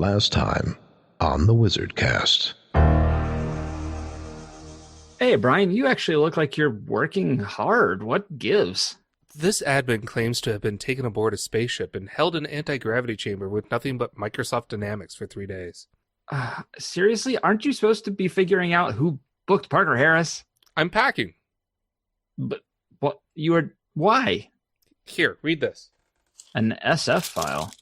Last time on the WizardCast. Hey, Brian, you actually look like you're working hard. What gives? This admin claims to have been taken aboard a spaceship and held in an anti-gravity chamber with nothing but Microsoft Dynamics for 3 days. Seriously, aren't you supposed to be figuring out who booked Parker Harris? I'm packing. But what why? Here, read this. An SF file.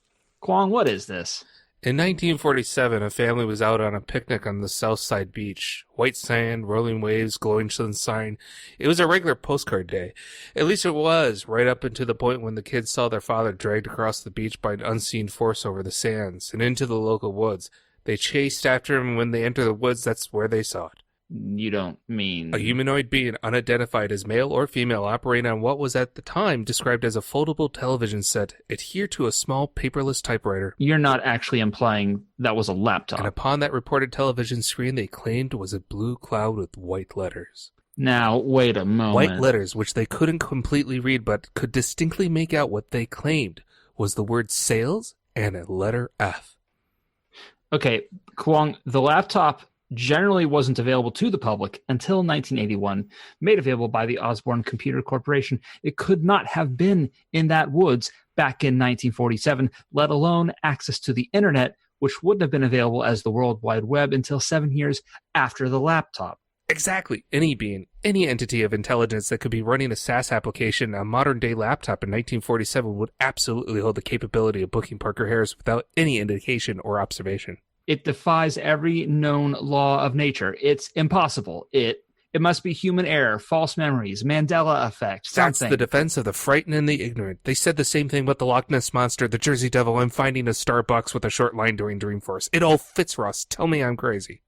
Kwong, what is this? In 1947, a family was out on a picnic on the South Side beach. White sand, rolling waves, glowing sunshine. It was a regular postcard day. At least it was, right up until the point when the kids saw their father dragged across the beach by an unseen force over the sands and into the local woods. They chased after him, and when they entered the woods, that's where they saw it. You don't mean... A humanoid being unidentified as male or female operating on what was at the time described as a foldable television set adhered to a small paperless typewriter. You're not actually implying that was a laptop. And upon that reported television screen they claimed was a blue cloud with white letters. Now, wait a moment. White letters, which they couldn't completely read but could distinctly make out what they claimed was the word sales and a letter F. Okay, Kwong, the laptop generally wasn't available to the public until 1981, made available by the Osborne Computer Corporation. It could not have been in that woods back in 1947, let alone access to the internet, which wouldn't have been available as the World Wide Web until 7 years after the laptop. Exactly. Any being, any entity of intelligence that could be running a SaaS application on a modern-day laptop in 1947 would absolutely hold the capability of booking Parker Harris without any indication or observation. It defies every known law of nature. It's impossible. It must be human error, false memories, Mandela effect, something. That's the defense of the frightened and the ignorant. They said the same thing about the Loch Ness Monster, the Jersey Devil, and finding a Starbucks with a short line during Dreamforce. It all fits, Ross. Tell me I'm crazy.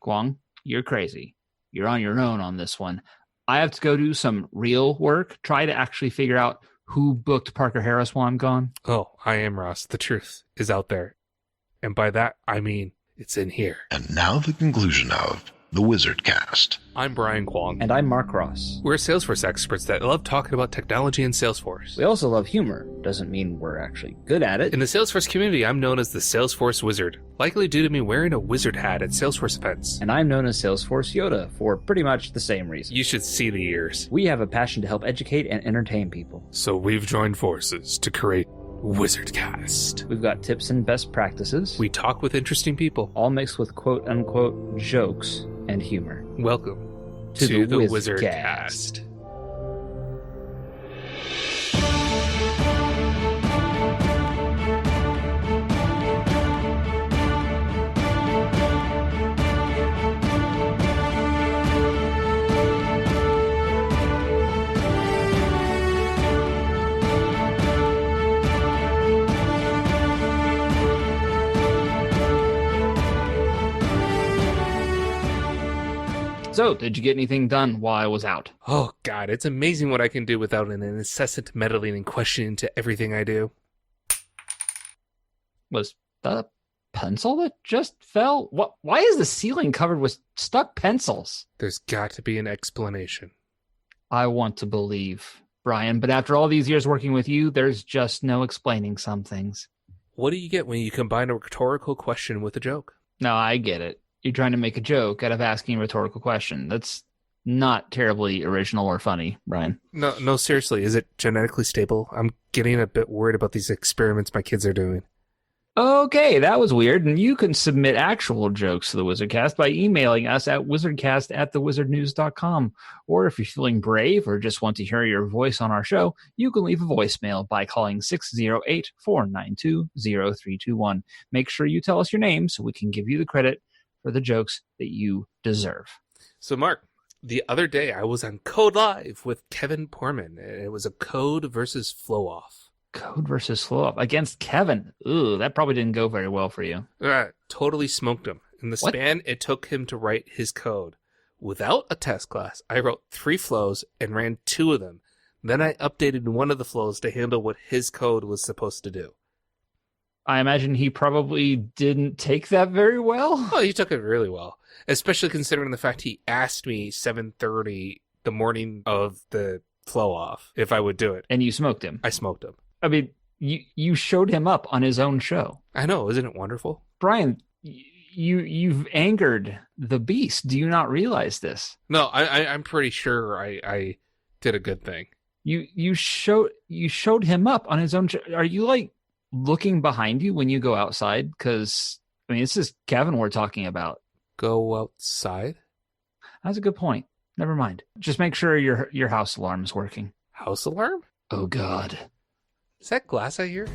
Kwong, you're crazy. You're on your own on this one. I have to go do some real work, try to actually figure out who booked Parker Harris while I'm gone. Oh, I am, Ross. The truth is out there. And by that, I mean, it's in here. And now the conclusion of the WizardCast. I'm Brian Kwong. And I'm Mark Ross. We're Salesforce experts that love talking about technology and Salesforce. We also love humor. Doesn't mean we're actually good at it. In the Salesforce community, I'm known as the Salesforce Wizard, likely due to me wearing a wizard hat at Salesforce events. And I'm known as Salesforce Yoda for pretty much the same reason. You should see the ears. We have a passion to help educate and entertain people. So we've joined forces to create WizardCast. We've got tips and best practices. We talk with interesting people. All mixed with quote-unquote jokes and humor. Welcome to the WizardCast. So, did you get anything done while I was out? Oh, God, it's amazing what I can do without an incessant meddling and questioning to everything I do. Was that a pencil that just fell? Why is the ceiling covered with stuck pencils? There's got to be an explanation. I want to believe, Brian, but after all these years working with you, there's just no explaining some things. What do you get when you combine a rhetorical question with a joke? No, I get it. You're trying to make a joke out of asking a rhetorical question. That's not terribly original or funny, Brian. No, seriously. Is it genetically stable? I'm getting a bit worried about these experiments my kids are doing. Okay, that was weird. And you can submit actual jokes to the WizardCast by emailing us at wizardcast@thewizardnews.com. Or if you're feeling brave or just want to hear your voice on our show, you can leave a voicemail by calling 608-492-0321. Make sure you tell us your name so we can give you the credit for the jokes that you deserve. So, Mark, the other day I was on Code Live with Kevin Porman, and it was a code versus flow off. Code versus flow off against Kevin. Ooh, that probably didn't go very well for you. Totally smoked him. In the span it took him to write his code. Without a test class, I wrote 3 flows and ran 2 of them. Then I updated one of the flows to handle what his code was supposed to do. I imagine he probably didn't take that very well. Oh, he took it really well, especially considering the fact he asked me 7:30 the morning of the flow off if I would do it. And you smoked him. I smoked him. I mean, You showed him up on his own show. I know, isn't it wonderful? Brian, you've angered the beast. Do you not realize this? No, I'm pretty sure I did a good thing. You showed him up on his own show. Are you like looking behind you when you go outside? Because I mean, this is Kevin we're talking about. Go outside? That's a good point. Never mind. Just make sure your house alarm is working. House alarm? Oh God. Is that glass I hear?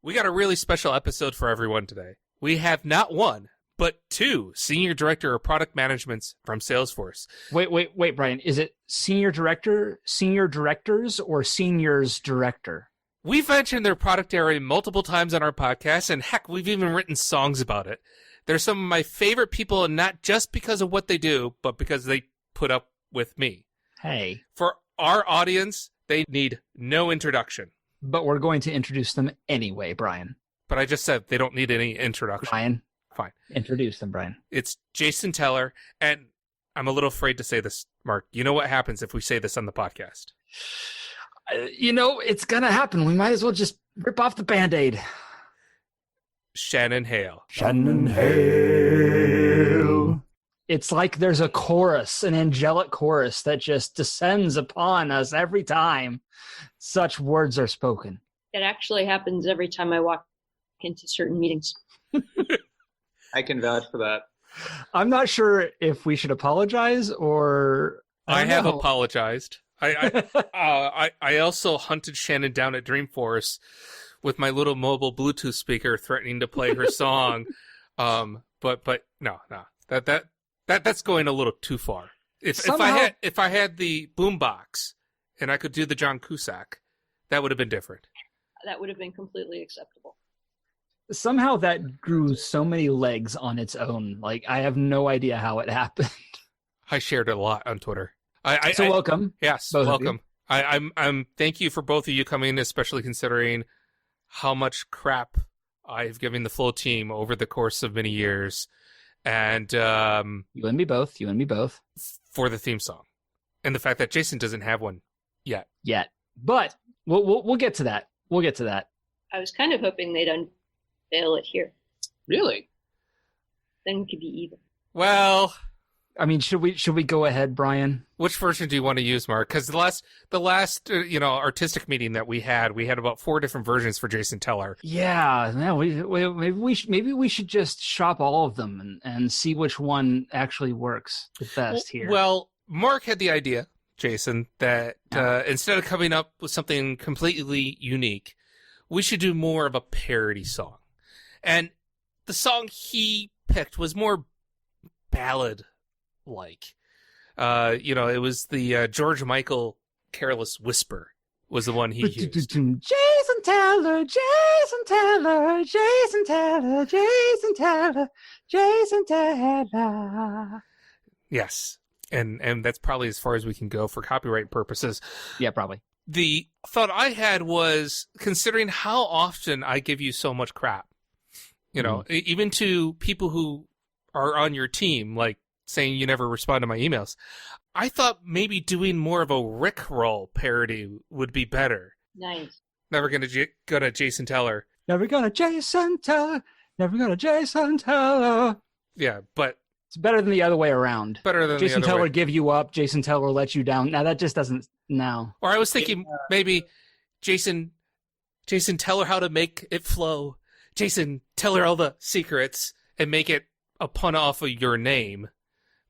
We got a really special episode for everyone today. We have not one, but two Senior Director of Product Managements from Salesforce. Wait, Brian. Is it Senior Director, Senior Directors, or Seniors Director? We've mentioned their product area multiple times on our podcast, and heck, we've even written songs about it. They're some of my favorite people, and not just because of what they do, but because they put up with me. Hey. For our audience, they need no introduction. But we're going to introduce them anyway, Brian. But I just said they don't need any introduction. Brian. Fine. Introduce them, Brian. It's Jason Teller, and I'm a little afraid to say this, Mark. You know what happens if we say this on the podcast? It's going to happen. We might as well just rip off the Band-Aid. Shannon Hale. Shannon Hale. It's like there's a chorus, an angelic chorus that just descends upon us every time such words are spoken. It actually happens every time I walk into certain meetings. I can vouch for that. I'm not sure if we should apologize or... I have apologized. I also hunted Shannon down at Dreamforce with my little mobile Bluetooth speaker, threatening to play her song. But no, that's going a little too far. If I had the boombox and I could do the John Cusack, that would have been different. That would have been completely acceptable. Somehow that grew so many legs on its own. Like, I have no idea how it happened. I shared it a lot on Twitter. Welcome. Yes, welcome. I'm thank you for both of you coming, especially considering how much crap I've given the Flow team over the course of many years. And you and me both. For the theme song. And the fact that Jason doesn't have one yet. But we'll get to that. We'll get to that. I was kind of hoping they'd unveil it here. Really? Then we could be even. Well, I mean, should we go ahead, Brian? Which version do you want to use, Mark? Because the last artistic meeting that we had about 4 different versions for Jason Teller. Yeah, maybe we should just shop all of them and see which one actually works the best here. Well, Mark had the idea, Jason, that instead of coming up with something completely unique, we should do more of a parody song. And the song he picked was more ballad-like. It was the George Michael "Careless Whisper" was the one he used. Jason Teller, Jason Teller, Jason Teller, Jason Teller, Jason Teller. Yes, and that's probably as far as we can go for copyright purposes. Yeah, probably. The thought I had was, considering how often I give you so much crap, even to people who are on your team, like saying you never respond to my emails, I thought maybe doing more of a Rickroll parody would be better. Nice. Never gonna go to Jason Teller. Never gonna Jason Teller. Never gonna Jason Teller. Yeah, but it's better than the other way around. Better than Jason the other Teller way. give you up. Jason Teller let you down. Now that just doesn't. No. Or I was thinking maybe Jason tell her how to make it flow. Jason, tell her all the secrets and make it a pun off of your name.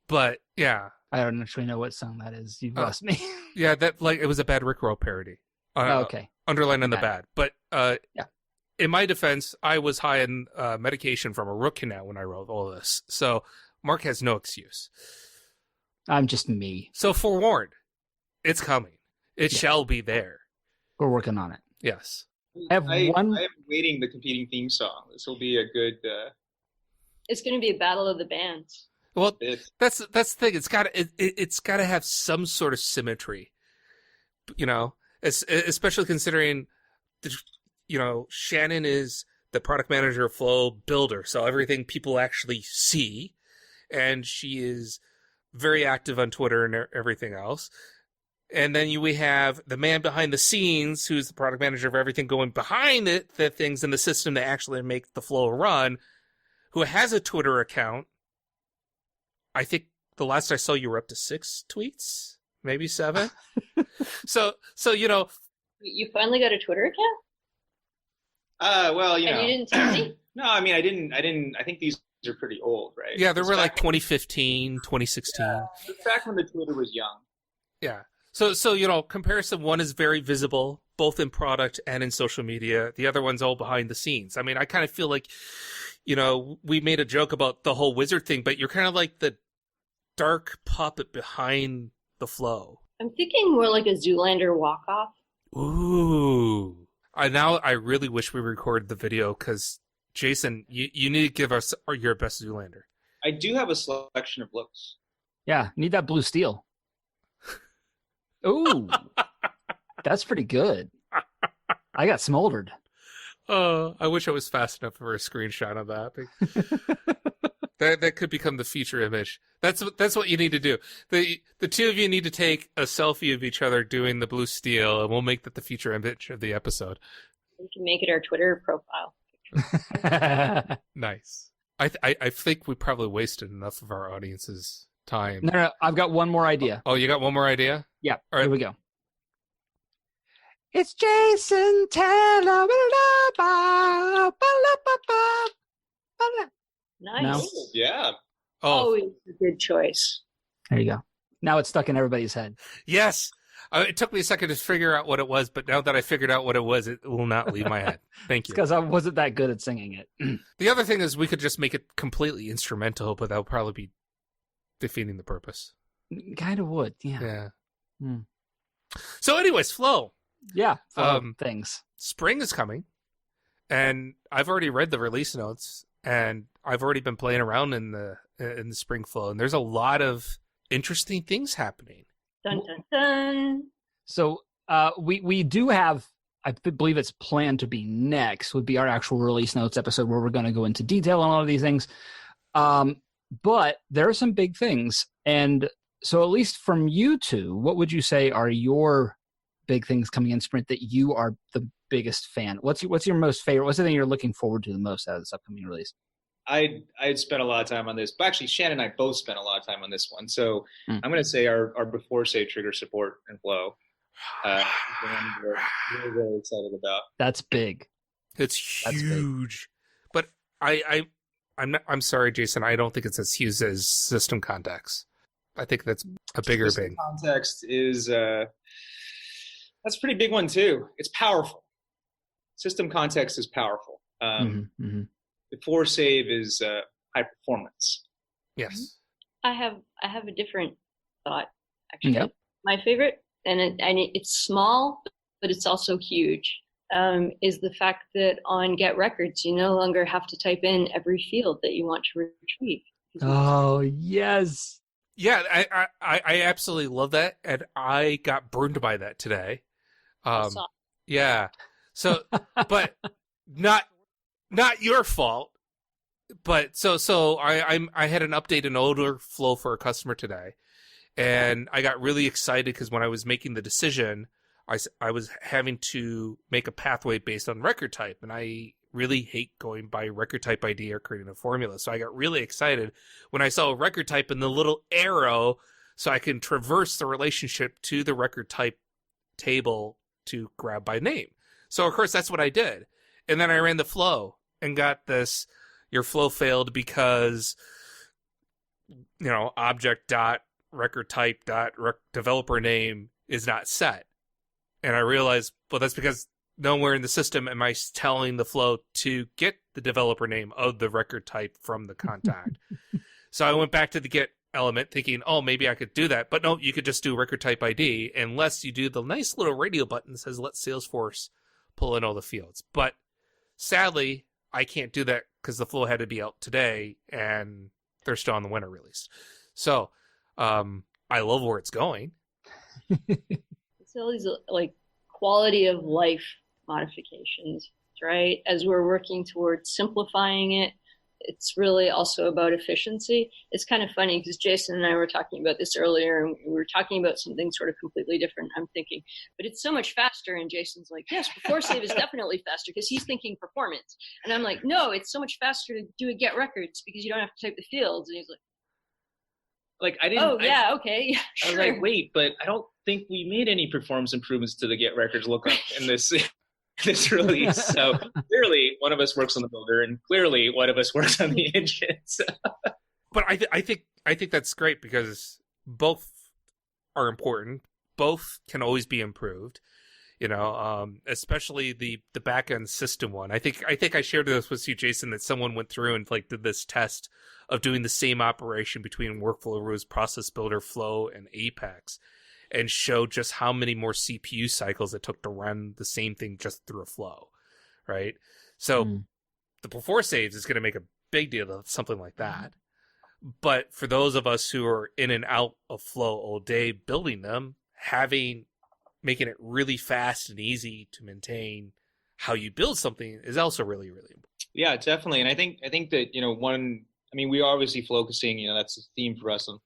But yeah, I don't actually know what song that is. You've lost me. Yeah, that it was a bad Rickroll parody. Okay. Underline on the bad. But yeah. In my defense, I was high on medication from a root canal when I wrote all this. So Mark has no excuse. I'm just me. So forewarned, it's coming. It shall be there. We're working on it. Yes. I am waiting the competing theme song. This will be a good. It's going to be a battle of the bands. Well, that's the thing. It's got to have some sort of symmetry, especially considering Shannon is the product manager of Flow Builder, so everything people actually see, and she is very active on Twitter and everything else. And then we have the man behind the scenes, who's the product manager of everything going behind the things in the system that actually make the flow run, who has a Twitter account. I think the last I saw, you were up to 6 tweets, maybe 7. So You finally got a Twitter account? Well, And you didn't tell me? No, I mean, I didn't. I think these are pretty old, right? Yeah, they It's were back like 2015, 2016. It's back when the Twitter was young. Yeah. So comparison one is very visible, both in product and in social media. The other one's all behind the scenes. I mean, I kind of feel like, we made a joke about the whole wizard thing, but you're kind of like the dark puppet behind the flow. I'm thinking more like a Zoolander walk-off. Ooh. I really wish we recorded the video, because Jason, you need to give us your best Zoolander. I do have a selection of looks. Yeah, need that blue steel. Ooh, that's pretty good. I got smoldered. Oh, I wish I was fast enough for a screenshot of that. That could become the feature image. That's what you need to do. The two of you need to take a selfie of each other doing the blue steel, and we'll make that the feature image of the episode. We can make it our Twitter profile. Nice. I think we probably wasted enough of our audience's time. No, I've got one more idea. Oh, you got one more idea? Yeah, all right. Here we go. It's Jason Taylor. Nice. No. Yeah. Oh, Always a good choice. There you go. Now it's stuck in everybody's head. yes. It took me a second to figure out what it was, but now that I figured out what it was, it will not leave my head. Thank you. Because I wasn't that good at singing it. The other thing is we could just make it completely instrumental, but that would probably be defeating the purpose. Kind of would, yeah. Yeah. Hmm. So anyways, Flow. Yeah, things. Spring is coming, and I've already read the release notes, and I've already been playing around in the spring flow, and there's a lot of interesting things happening. Dun, dun, dun. So we do have, I believe it's planned to be next, would be our actual release notes episode where we're going to go into detail on all of these things. But there are some big things. And so at least from you two, what would you say are your big things coming in Sprint that you are the biggest fan? What's your most favorite? What's the thing you're looking forward to the most out of this upcoming release? I'd spent a lot of time on this, but actually Shannon and I both spent a lot of time on this one. So I'm going to say our before save trigger support and flow. The one we're really, really excited about. That's big. It's huge. But I'm sorry, Jason. I don't think it's as huge as system context. I think that's a bigger System thing. Context is that's a pretty big one too. It's powerful. System context is powerful. Before save is high performance. Yes. I have a different thought, actually. Yep. My favorite, and it's small, but it's also huge, is the fact that on Get Records, you no longer have to type in every field that you want to retrieve. Oh, yes. Yeah, I absolutely love that, and I got burned by that today. Yeah. So, but not your fault. But so I had an update in older flow for a customer today, and I got really excited because when I was making the decision, I was having to make a pathway based on record type, and I really hate going by record type ID or creating a formula. So I got really excited when I saw a record type and the little arrow so I can traverse the relationship to the record type table to grab by name. So of course that's what I did. And then I ran the flow and got this, your flow failed because, object dot record type dot developer name is not set. And I realized, well, that's because nowhere in the system am I telling the flow to get the developer name of the record type from the contact. So I went back to the get element thinking, oh, maybe I could do that. But no, you could just do record type ID unless you do the nice little radio button that says let Salesforce pull in all the fields. But sadly, I can't do that because the flow had to be out today and they're still on the winter release. So I love where it's going. It's all these like quality of life modifications right? As we're working towards simplifying it, it's really also about efficiency. It's kind of funny because Jason and I were talking about this earlier, and we were talking about something sort of completely different. I'm thinking, but it's so much faster. And Jason's like, yes, before save is definitely faster because he's thinking performance. And I'm like, no, it's so much faster to do a get records because you don't have to type the fields. And he's like, I didn't. Oh yeah, okay. I was like, wait, but I don't think we made any performance improvements to the get records lookup in this release. So clearly one of us works on the builder and clearly one of us works on the engines. But I think that's great because both are important. Both can always be improved. Especially the back end system one. I think I shared this with you, Jason, that someone went through and did this test of doing the same operation between Workflow Rules, Process Builder, Flow, and Apex, and showed just how many more CPU cycles it took to run the same thing just through a flow, right? So the before saves is going to make a big deal of something like that. But for those of us who are in and out of Flow all day building them, making it really fast and easy to maintain how you build something is also really, really important. Yeah, definitely. And I think that, we're obviously focusing, that's the theme for us on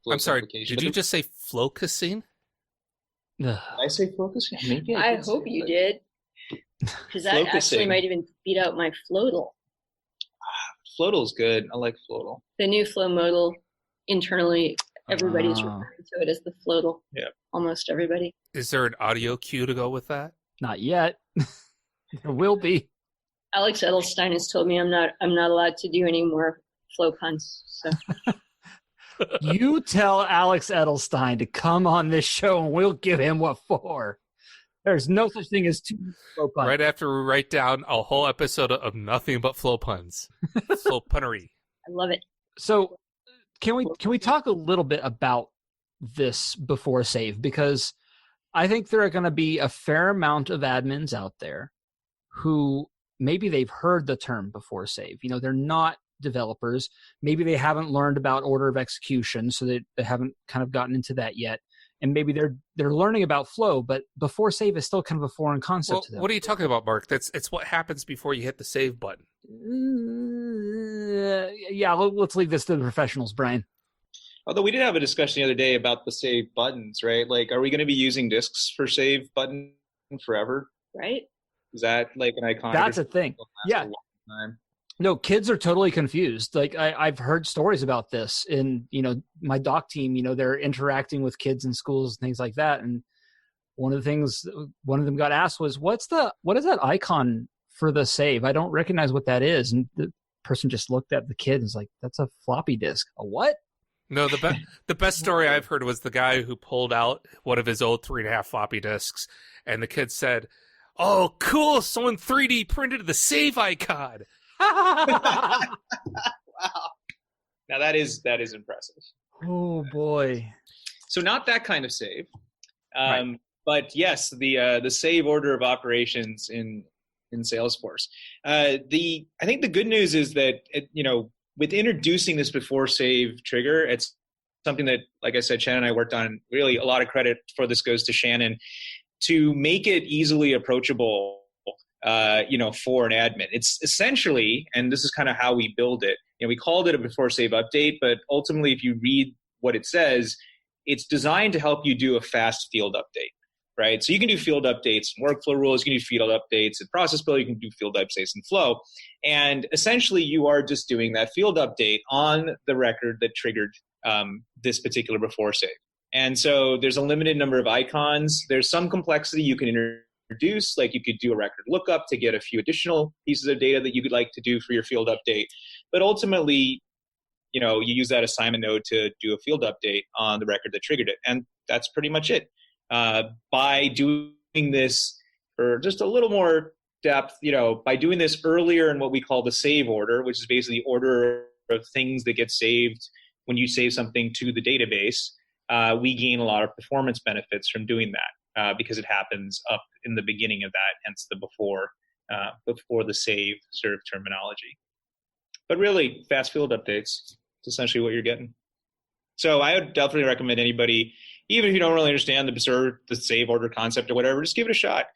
flow. I'm sorry, did you just say focusing? Did I say focusing? Maybe I hope you did. Because that actually might even beat out my Floatal. Floatal's good. I like Floatal. The new Flow modal, internally, everybody's referring to it as the Floatal. Yeah. Almost everybody. Is there an audio cue to go with that? Not yet. There will be. Alex Edelstein has told me I'm not allowed to do any more flow puns. So You tell Alex Edelstein to come on this show and we'll give him what for. There's no such thing as 2 flow puns. Right after we write down a whole episode of nothing but flow puns. Flow punnery. I love it. So can we talk a little bit about this before save? Because I think there are going to be a fair amount of admins out there who maybe they've heard the term before save. They're not developers. Maybe they haven't learned about order of execution, so they haven't kind of gotten into that yet. And maybe they're learning about flow, but before save is still kind of a foreign concept to them. What are you talking about, Mark? It's what happens before you hit the save button. Yeah, let's leave this to the professionals, Brian. Although we did have a discussion the other day about the save buttons, right? Like, are we going to be using disks for save button forever? Right. Is that like an icon? That's a thing. Yeah. No, kids are totally confused. Like I've heard stories about this in, my doc team, they're interacting with kids in schools and things like that. And one of them got asked was, what is that icon for the save? I don't recognize what that is. And the person just looked at the kid and was like, that's a floppy disk. A what? No, the best story I've heard was the guy who pulled out one of his old 3.5 floppy disks, and the kid said, "Oh, cool! Someone 3D printed the save icon." Wow! Now that is impressive. Oh boy! So not that kind of save, Right. But yes, the save order of operations in Salesforce. I think the good news is that with introducing this before save trigger, it's something that, like I said, Shannon and I worked on. Really, a lot of credit for this goes to Shannon to make it easily approachable, for an admin. It's essentially, and this is kind of how we build it. We called it a before save update, but ultimately, if you read what it says, it's designed to help you do a fast field update. Right, so you can do field updates in workflow rules. You can do field updates in process builder. You can do field updates in flow, and essentially you are just doing that field update on the record that triggered this particular before save. And so there's a limited number of icons. There's some complexity you can introduce, like you could do a record lookup to get a few additional pieces of data that you would like to do for your field update. But ultimately, you use that assignment node to do a field update on the record that triggered it, and that's pretty much it. By doing this for just a little more depth, by doing this earlier in what we call the save order, which is basically the order of things that get saved when you save something to the database, we gain a lot of performance benefits from doing that because it happens up in the beginning of that, hence the before the save sort of terminology. But really, fast field updates, it's essentially what you're getting. So I would definitely recommend anybody, even if you don't really understand the save order concept or whatever, just give it a shot.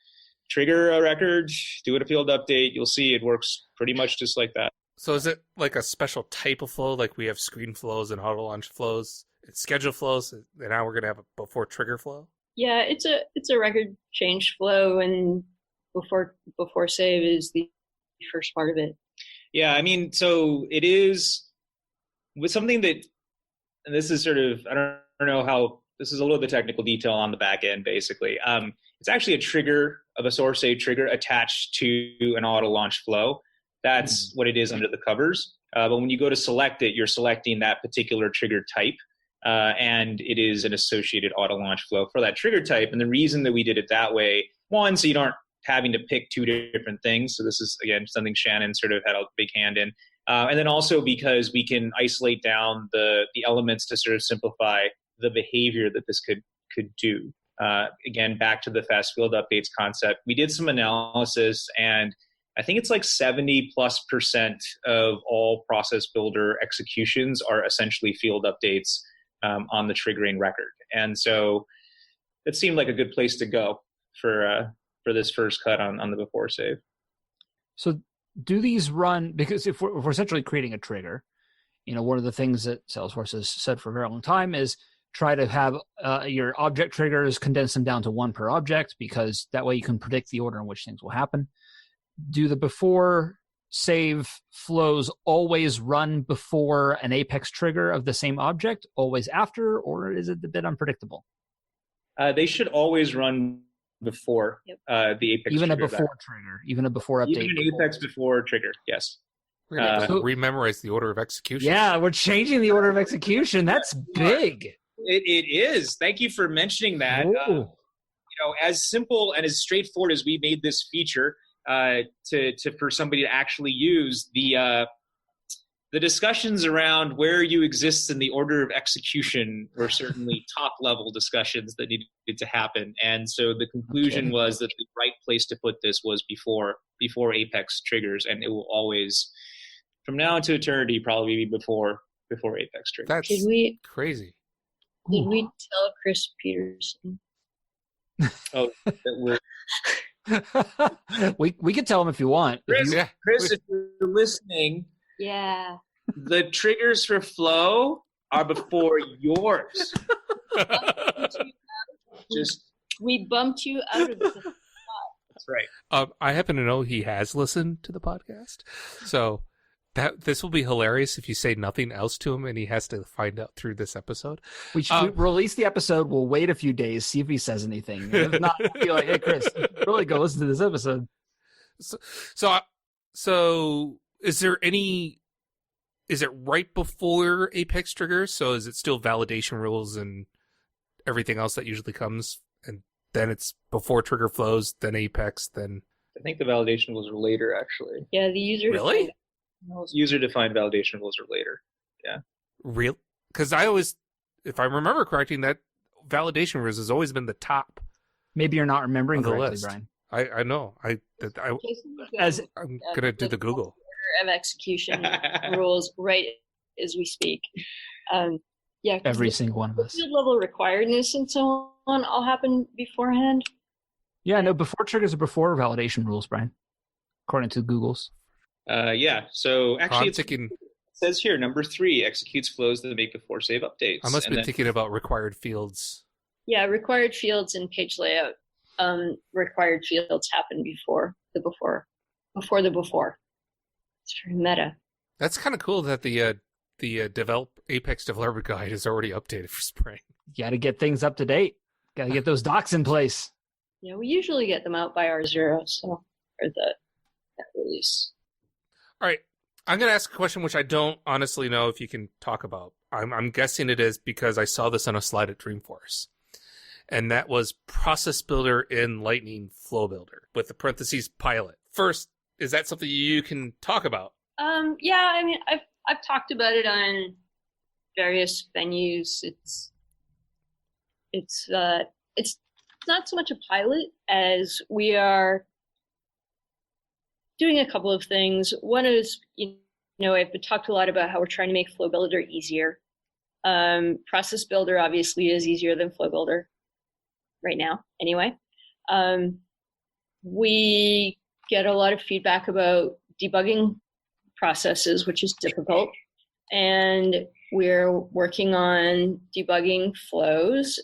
trigger a record, do a field update. You'll see it works pretty much just like that. So is it like a special type of flow? Like we have screen flows and auto launch flows, it's schedule flows, and now we're going to have a before trigger flow? Yeah, it's a record change flow, and before save is the first part of it. Yeah, I mean, so it is with something that, and this is sort of, I don't know how, this is a little bit of the technical detail on the back end, basically. It's actually a trigger of a source save trigger attached to an auto launch flow. That's what it is under the covers. But when you go to select it, you're selecting that particular trigger type, and it is an associated auto launch flow for that trigger type. And the reason that we did it that way, one, so you aren't having to pick two different things. So this is, again, something Shannon sort of had a big hand in. And then also because we can isolate down the elements to sort of simplify the behavior that this could do. Again, back to the fast field updates concept, we did some analysis, and I think it's like 70+% of all process builder executions are essentially field updates on the triggering record. And so it seemed like a good place to go for this first cut on the before save. So do these run, because if we're essentially creating a trigger, one of the things that Salesforce has said for a very long time is try to have your object triggers, condense them down to one per object, because that way you can predict the order in which things will happen. Do the before save flows always run before an Apex trigger of the same object, always after, or is it a bit unpredictable? They should always run before the Apex even trigger. A before trigger, even a before update. Even an Apex before trigger, yes. We're going to rememorize the order of execution. Yeah, we're changing the order of execution. That's big. It is. Thank you for mentioning that. As simple and as straightforward as we made this feature for somebody to actually use, the discussions around where you exist in the order of execution were certainly top level discussions that needed to happen. And so the conclusion was that the right place to put this was before Apex triggers, and it will always, from now into eternity, probably be before Apex triggers. That's crazy. Did we tell Chris Peterson? Oh, that we can tell him if you want. Chris, if you're listening, yeah, the triggers for Flow are before yours. We bumped you out of the spot. That's right. I happen to know he has listened to the podcast, so this will be hilarious if you say nothing else to him and he has to find out through this episode. We should release the episode. We'll wait a few days, see if he says anything. If not, we'll be like, hey, Chris, really go listen to this episode. So is it right before Apex triggers? So is it still validation rules and everything else that usually comes, and then it's before trigger flows, then Apex, then... I think the validation rules are later, actually. Yeah, the user-defined validation rules are later. Yeah. Real? Because I always, if I remember correctly, that validation rules has always been the top. Maybe you're not remembering correctly, list. Brian. I know. I'm gonna do the Google of execution rules right as we speak. Every single one of us. Field level requiredness and so on all happen beforehand. Yeah, no, before triggers are before validation rules, Brian, according to Google's. So actually, it says here, number 3 executes flows that make before save updates. I must be thinking about required fields. Yeah, required fields and page layout. Required fields happen before the before. It's very meta. That's kind of cool that the Apex Developer Guide is already updated for spring. You got to get things up to date. Got to get those docs in place. Yeah, we usually get them out by R0, or that release. All right, I'm going to ask a question which I don't honestly know if you can talk about. I'm guessing it is because I saw this on a slide at Dreamforce. And that was Process Builder in Lightning Flow Builder with the parentheses pilot. First, is that something you can talk about? Yeah, I mean, I've talked about it on various venues. It's not so much a pilot as we are doing a couple of things. One is, I've talked a lot about how we're trying to make Flow Builder easier. Process Builder obviously is easier than Flow Builder right now, anyway. we get a lot of feedback about debugging processes, which is difficult. And we're working on debugging flows.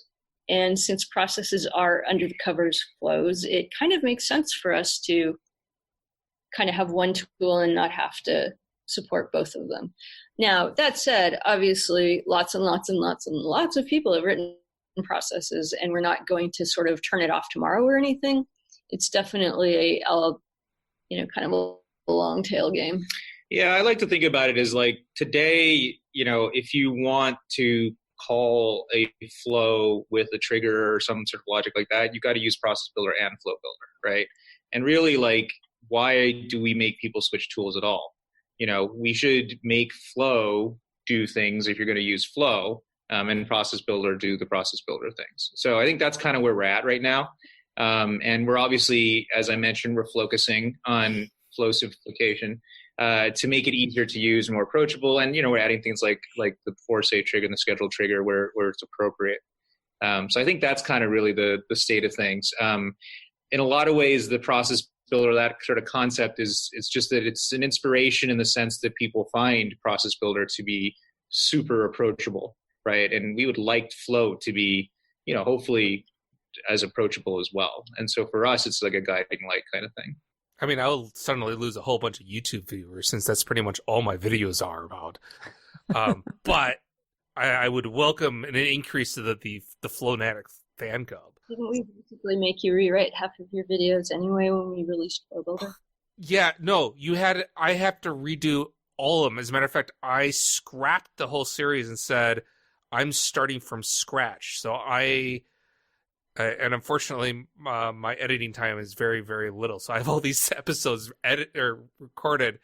And since processes are under the covers flows, it kind of makes sense for us to kind of have one tool and not have to support both of them. Now, that said, obviously, lots and lots and lots and lots of people have written processes, and we're not going to sort of turn it off tomorrow or anything. It's definitely kind of a long tail game. Yeah, I like to think about it as like today, if you want to call a flow with a trigger or some sort of logic like that, you've got to use Process Builder and Flow Builder, right? And really, like, why do we make people switch tools at all? We should make Flow do things if you're going to use Flow, and Process Builder do the Process Builder things. So I think that's kind of where we're at right now. And we're obviously, as I mentioned, we're focusing on flow simplification to make it easier to use, more approachable. And, we're adding things like the before say trigger and the schedule trigger where it's appropriate. So I think that's kind of really the state of things. In a lot of ways, the Process Builder, that sort of concept is just that it's an inspiration in the sense that people find Process Builder to be super approachable, right? And we would like Flow to be, hopefully as approachable as well. And so for us, it's like a guiding light kind of thing. I mean, I will suddenly lose a whole bunch of YouTube viewers since that's pretty much all my videos are about. But I would welcome an increase to the Flownatic fan club. Didn't we basically make you rewrite half of your videos anyway when we released Flow Builder? Yeah, no, I have to redo all of them. As a matter of fact, I scrapped the whole series and said, I'm starting from scratch. So and unfortunately, my editing time is very, very little. So I have all these episodes recorded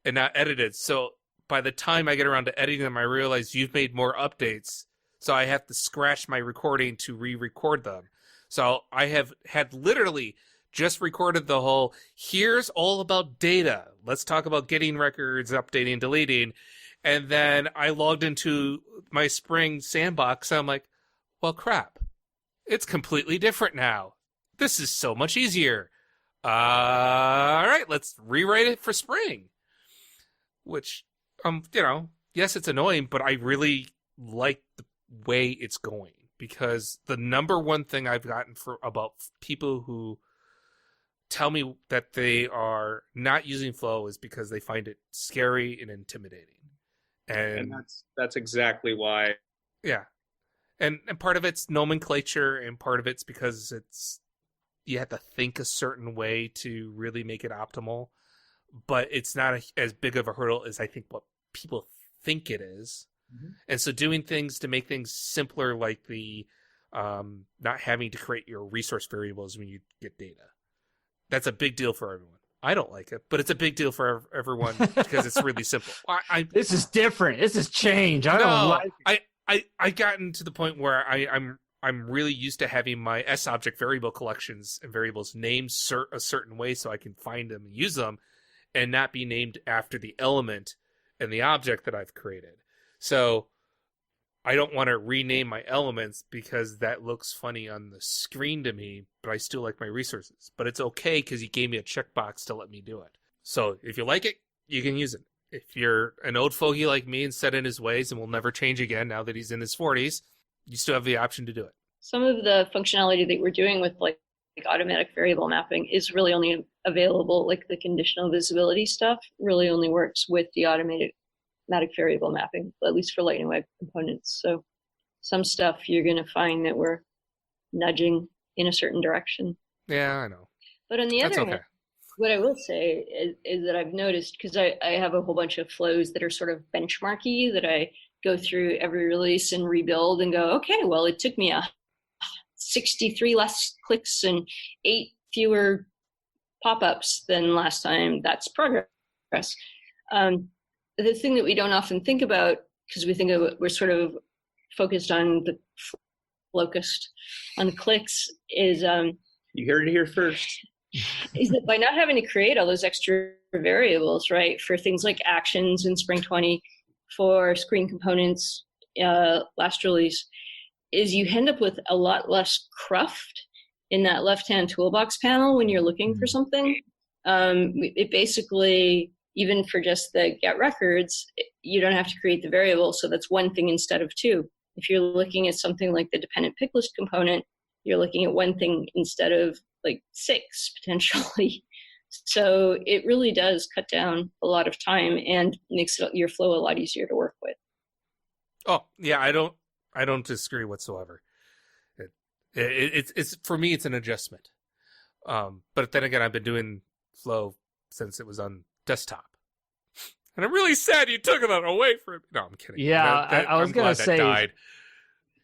and not edited. So by the time I get around to editing them, I realize you've made more updates. So I have to scratch my recording to re-record them. So I have had literally just recorded the whole, here's all about data. Let's talk about getting records, updating, deleting. And then I logged into my Spring sandbox. And I'm like, well, crap. It's completely different now. This is so much easier. All right, let's rewrite it for Spring. Which, yes, it's annoying, but I really like the way it's going. Because the number one thing I've gotten about people who tell me that they are not using Flow is because they find it scary and intimidating. And that's exactly why. Yeah. And part of it's nomenclature, and part of it's because you have to think a certain way to really make it optimal. But it's not as big of a hurdle as I think what people think it is. Mm-hmm. And so doing things to make things simpler, like the not having to create your resource variables when you get data. That's a big deal for everyone. I don't like it, but it's a big deal for everyone because it's really simple. This is different. This is change. I don't like it. I've gotten to the point where I'm really used to having my S-object variable collections and variables named a certain way so I can find them and use them, and not be named after the element and the object that I've created. So I don't want to rename my elements because that looks funny on the screen to me, but I still like my resources. But it's okay because he gave me a checkbox to let me do it. So if you like it, you can use it. If you're an old fogey like me and set in his ways and will never change again now that he's in his 40s, you still have the option to do it. Some of the functionality that we're doing with like automatic variable mapping is really only available, like the conditional visibility stuff really only works with the automatic variable mapping, at least for Lightning Web components. So some stuff you're going to find that we're nudging in a certain direction. Yeah, I know. But on the other hand, what I will say is that I've noticed, because I have a whole bunch of flows that are sort of benchmarky that I go through every release and rebuild and go, okay, well, it took me 63 less clicks and 8 fewer pop-ups than last time. That's progress. The thing that we don't often think about, because we're sort of focused on the locust, on the clicks, is you heard it here first. Is that by not having to create all those extra variables, right, for things like actions in Spring 20, for screen components last release, is you end up with a lot less cruft in that left-hand toolbox panel when you're looking for something. It basically, even for just the get records, you don't have to create the variable. So that's one thing instead of two. If you're looking at something like the dependent pick list component, you're looking at one thing instead of like 6 potentially. So it really does cut down a lot of time and makes your flow a lot easier to work with. Oh yeah, I don't disagree whatsoever. It's for me, it's an adjustment. But then again, I've been doing Flow since it was on desktop, and I'm really sad you took that away from me. No, I'm kidding. Yeah, I was going to say. Died.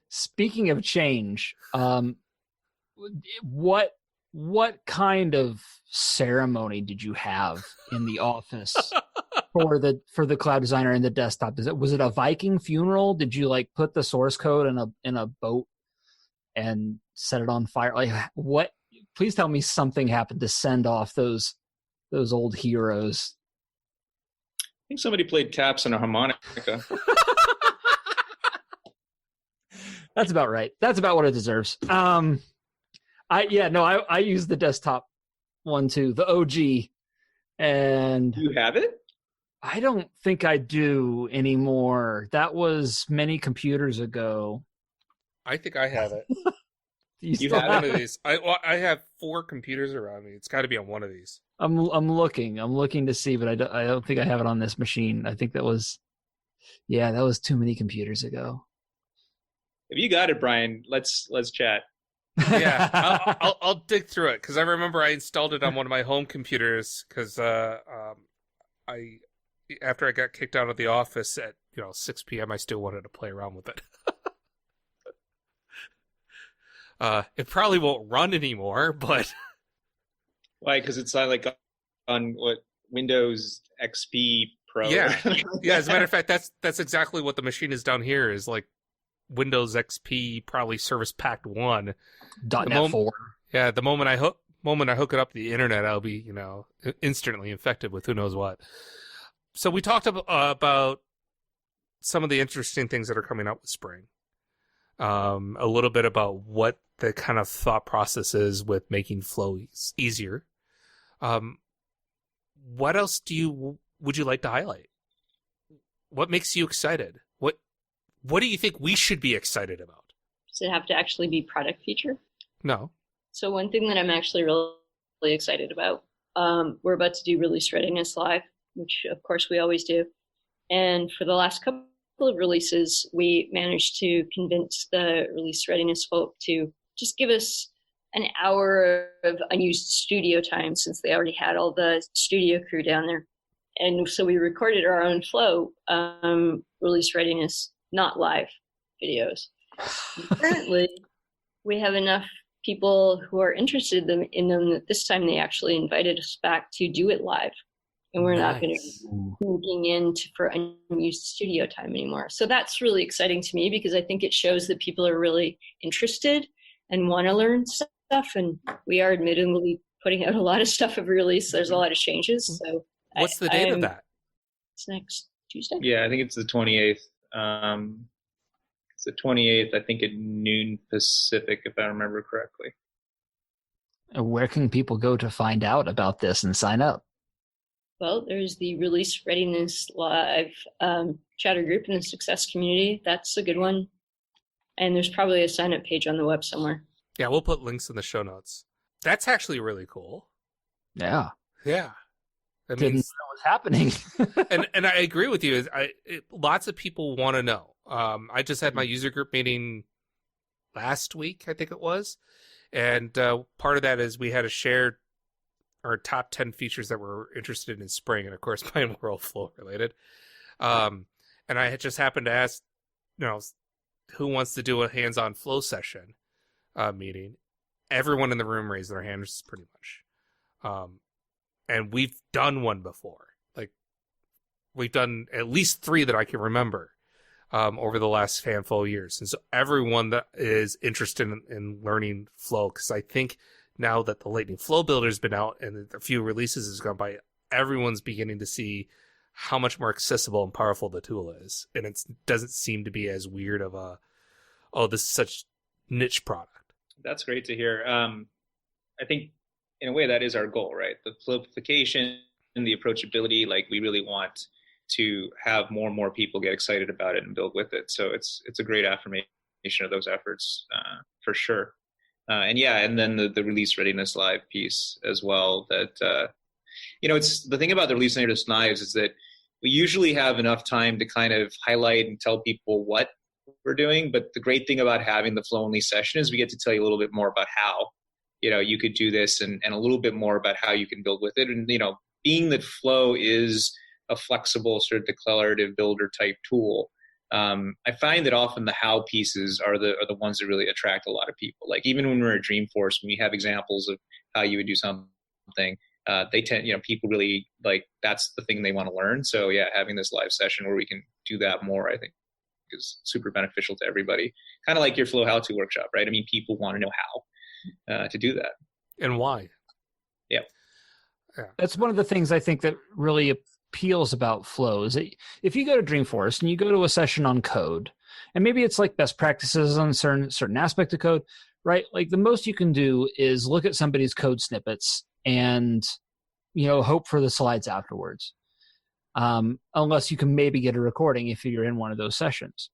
Speaking of change, what kind of ceremony did you have in the office for the cloud designer and the desktop? Was it a Viking funeral? Did you like put the source code in a boat and set it on fire? Like what? Please tell me something happened to send off those old heroes. I think somebody played taps on a harmonica. That's about right. That's about what it deserves. I use the desktop one too, the OG. And you have it? I don't think I do anymore. That was many computers ago. I think I have it. You have one of these. I have 4 computers around me. It's got to be on one of these. I'm looking to see, but I don't think I have it on this machine. I think that was too many computers ago. If you got it, Brian, let's chat. Yeah, I'll dig through it because I remember I installed it on one of my home computers because after I got kicked out of the office at 6 p.m. I still wanted to play around with it. It probably won't run anymore, but why? Because it's not like on what Windows XP Pro. Yeah, yeah. As a matter of fact, that's exactly what the machine is down here. Is like Windows XP, probably Service Pack 1. .NET 4. Yeah, the moment I hook it up to the internet, I'll be instantly infected with who knows what. So we talked about some of the interesting things that are coming out with Spring. A little bit about what the kind of thought process is with making Flow easier. What else would you like to highlight? What makes you excited? What do you think we should be excited about? Does it have to actually be product feature? No. So one thing that I'm actually really excited about, we're about to do release readiness live, which of course we always do. And for the last couple of releases, we managed to convince the release readiness folk to just give us an hour of unused studio time since they already had all the studio crew down there. And so we recorded our own Flow release readiness, not live videos. Currently, we have enough people who are interested in them that this time they actually invited us back to do it live. And we're not going to be looking in for unused studio time anymore. So that's really exciting to me because I think it shows that people are really interested and want to learn stuff. And we are admittedly putting out a lot of stuff every release. There's a lot of changes. So what's the date of that? It's next Tuesday. Yeah, I think it's the 28th. It's the 28th, I think at noon Pacific, if I remember correctly. Where can people go to find out about this and sign up? Well, there's the Release Readiness Live chatter group in the Success community. That's a good one. And there's probably a sign-up page on the web somewhere. Yeah, we'll put links in the show notes. That's actually really cool. Yeah. Yeah. Didn't know what was happening. and I agree with you. Lots of people want to know. I just had my user group meeting last week, I think it was. And part of that is we had to share our top 10 features that we're interested in Spring. And of course, mine were all Flow related. And I had just happened to ask, who wants to do a hands-on Flow session meeting. Everyone in the room raised their hands pretty much. And we've done one before. Like, we've done at least 3 that I can remember over the last handful of years. And so everyone that is interested in learning Flow, because I think now that the Lightning Flow Builder has been out and a few releases has gone by, everyone's beginning to see how much more accessible and powerful the tool is. And it doesn't seem to be as weird of this is such niche product. That's great to hear. I think in a way that is our goal, right? The flowification and the approachability, like we really want to have more and more people get excited about it and build with it. So it's a great affirmation of those efforts for sure. And then the release readiness live piece as well. That it's the thing about the release readiness lives is that we usually have enough time to kind of highlight and tell people what we're doing. But the great thing about having the flow only session is we get to tell you a little bit more about how you could do this and a little bit more about how you can build with it. And being that flow is a flexible sort of declarative builder type tool, I find that often the how pieces are the ones that really attract a lot of people. Like even when we're at Dreamforce, when we have examples of how you would do something, they tend, people really like, that's the thing they want to learn. So yeah, having this live session where we can do that more, I think is super beneficial to everybody. Kind of like your Flow How To workshop, right? I mean, people want to know how to do that. And why. Yeah. That's one of the things I think that really appeals about Flow is that if you go to Dreamforce and you go to a session on code, and maybe it's like best practices on certain aspect of code, right? Like the most you can do is look at somebody's code snippets and hope for the slides afterwards, unless you can maybe get a recording if you're in one of those sessions.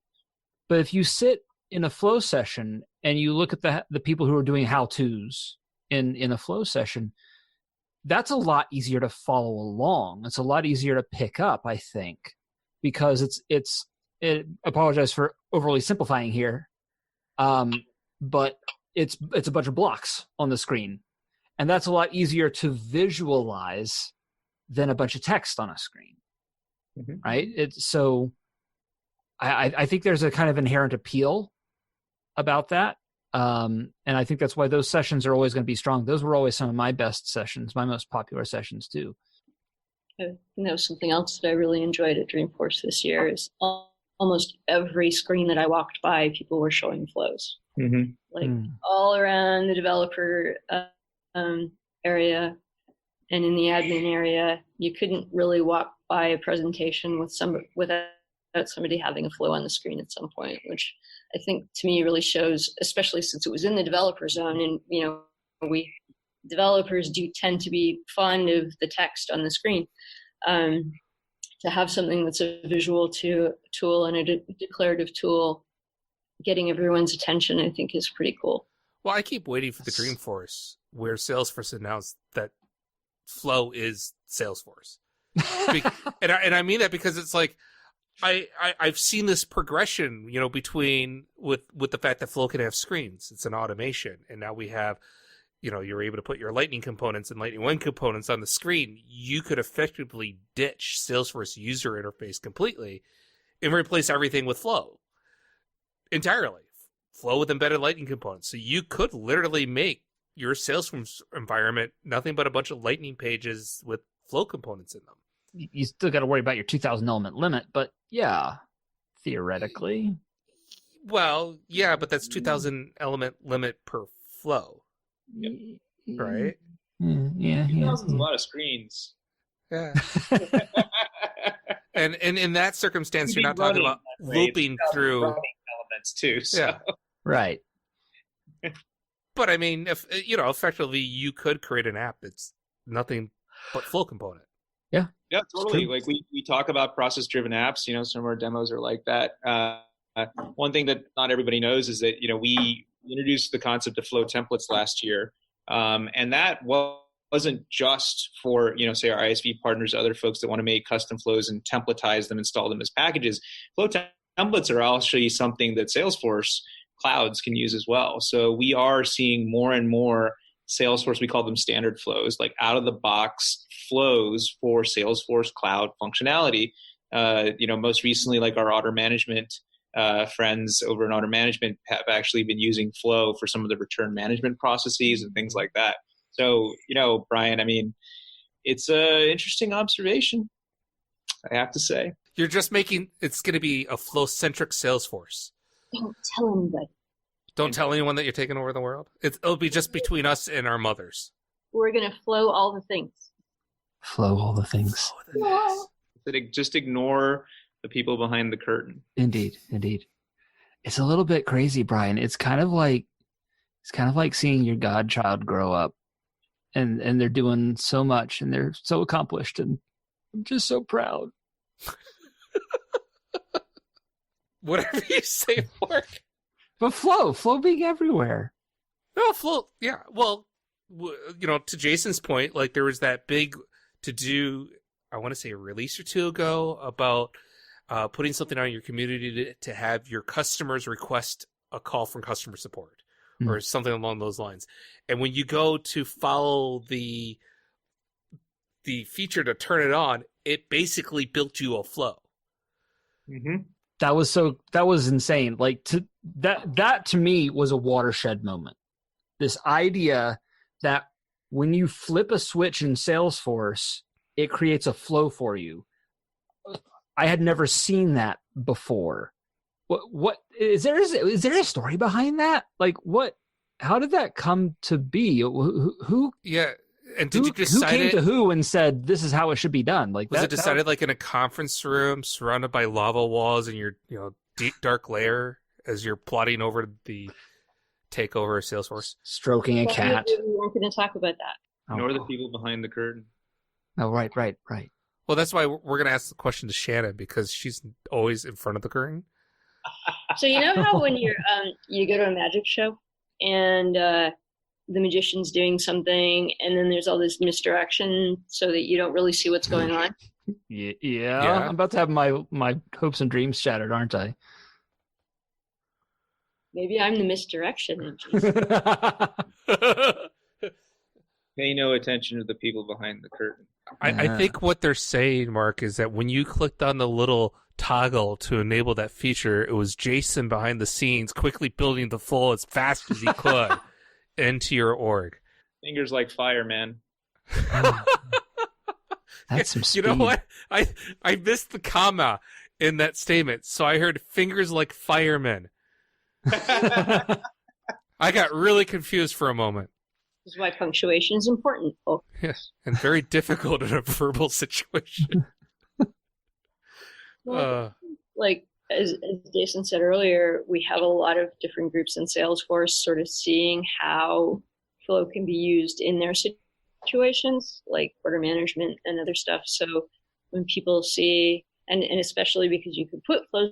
But if you sit in a Flow session and you look at the people who are doing how-tos in a Flow session, that's a lot easier to follow along. It's a lot easier to pick up, I think, because it apologize for overly simplifying here, but it's a bunch of blocks on the screen, and that's a lot easier to visualize than a bunch of text on a screen, right? So I think there's a kind of inherent appeal about that. And I think that's why those sessions are always going to be strong. Those were always some of my best sessions, my most popular sessions too. I think that was something else that I really enjoyed at Dreamforce this year is almost every screen that I walked by, people were showing flows. All around the developer area and in the admin area, you couldn't really walk by a presentation without somebody having a flow on the screen at some point, which I think to me really shows, especially since it was in the developer zone, and we developers do tend to be fond of the text on the screen. To have something that's a visual tool and a declarative tool, getting everyone's attention, I think is pretty cool. Well, I keep waiting for the Dreamforce where Salesforce announced that Flow is Salesforce, and I mean that because it's like I've seen this progression, between with the fact that Flow can have screens. It's an automation, and now we have, you're able to put your Lightning components and Lightning One components on the screen. You could effectively ditch Salesforce user interface completely and replace everything with Flow entirely. Flow with embedded Lightning components. So you could literally make your Salesforce environment nothing but a bunch of Lightning pages with Flow components in them. You still got to worry about your 2,000 element limit, but yeah, theoretically. Well, yeah, but that's 2,000 element limit per flow, right? Yeah. 2,000 is a lot of screens. Yeah. and in that circumstance, you're not talking about looping through elements too. So. Yeah, right. But I mean, if effectively, you could create an app that's nothing but flow component. Yeah, totally. Like we talk about process-driven apps. Some of our demos are like that. One thing that not everybody knows is that we introduced the concept of flow templates last year, and that wasn't just for say our ISV partners, other folks that want to make custom flows and templatize them, install them as packages. Flow templates are actually something that Salesforce clouds can use as well. So we are seeing more and more Salesforce, we call them standard flows, like out of the box flows for Salesforce cloud functionality. Most recently, like our order management friends over in order management have actually been using Flow for some of the return management processes and things like that. So, Brian, I mean, it's an interesting observation, I have to say. You're just making, it's going to be a flow-centric Salesforce. Don't tell anybody. Don't tell anyone that you're taking over the world. It'll be just between us and our mothers. We're going to flow all the things. Flow all the things. Just ignore the people behind the curtain. Indeed. It's a little bit crazy, Brian. It's kind of like seeing your godchild grow up and they're doing so much, and they're so accomplished, and I'm just so proud. Whatever you say, Mark. But Flow being everywhere. No, Flow, yeah. Well, to Jason's point, like there was that big to do, I want to say a release or two ago about putting something on your community to have your customers request a call from customer support or something along those lines. And when you go to follow the feature to turn it on, it basically built you a flow. Mm-hmm. That was insane. Like that to me was a watershed moment. This idea that when you flip a switch in Salesforce, it creates a flow for you. I had never seen that before. What is there a story behind that? Like how did that come to be? Who Yeah. And did you decide who came to who and said this is how it should be done? Like was it decided like in a conference room surrounded by lava walls in your deep dark lair as you're plotting over the takeover of Salesforce? Stroking a cat. We weren't going to talk about that. Nor the people behind the curtain. Oh, right. Well, that's why we're going to ask the question to Shannon because she's always in front of the curtain. So you know how when you're you go to a magic show and the magician's doing something, and then there's all this misdirection so that you don't really see what's going on. Yeah. I'm about to have my hopes and dreams shattered, aren't I? Maybe I'm the misdirection. Pay no attention to the people behind the curtain. I think what they're saying, Mark, is that when you clicked on the little toggle to enable that feature, it was Jason behind the scenes quickly building the flow as fast as he could into your org. Fingers like fire, man. That's some speed. You know what? I missed the comma in that statement, so I heard fingers like firemen. I got really confused for a moment. This is why punctuation is important. Yes, and very difficult in a verbal situation. Like as Jason said earlier, we have a lot of different groups in Salesforce sort of seeing how Flow can be used in their situations, like order management and other stuff. So when people see, and especially because you can put flows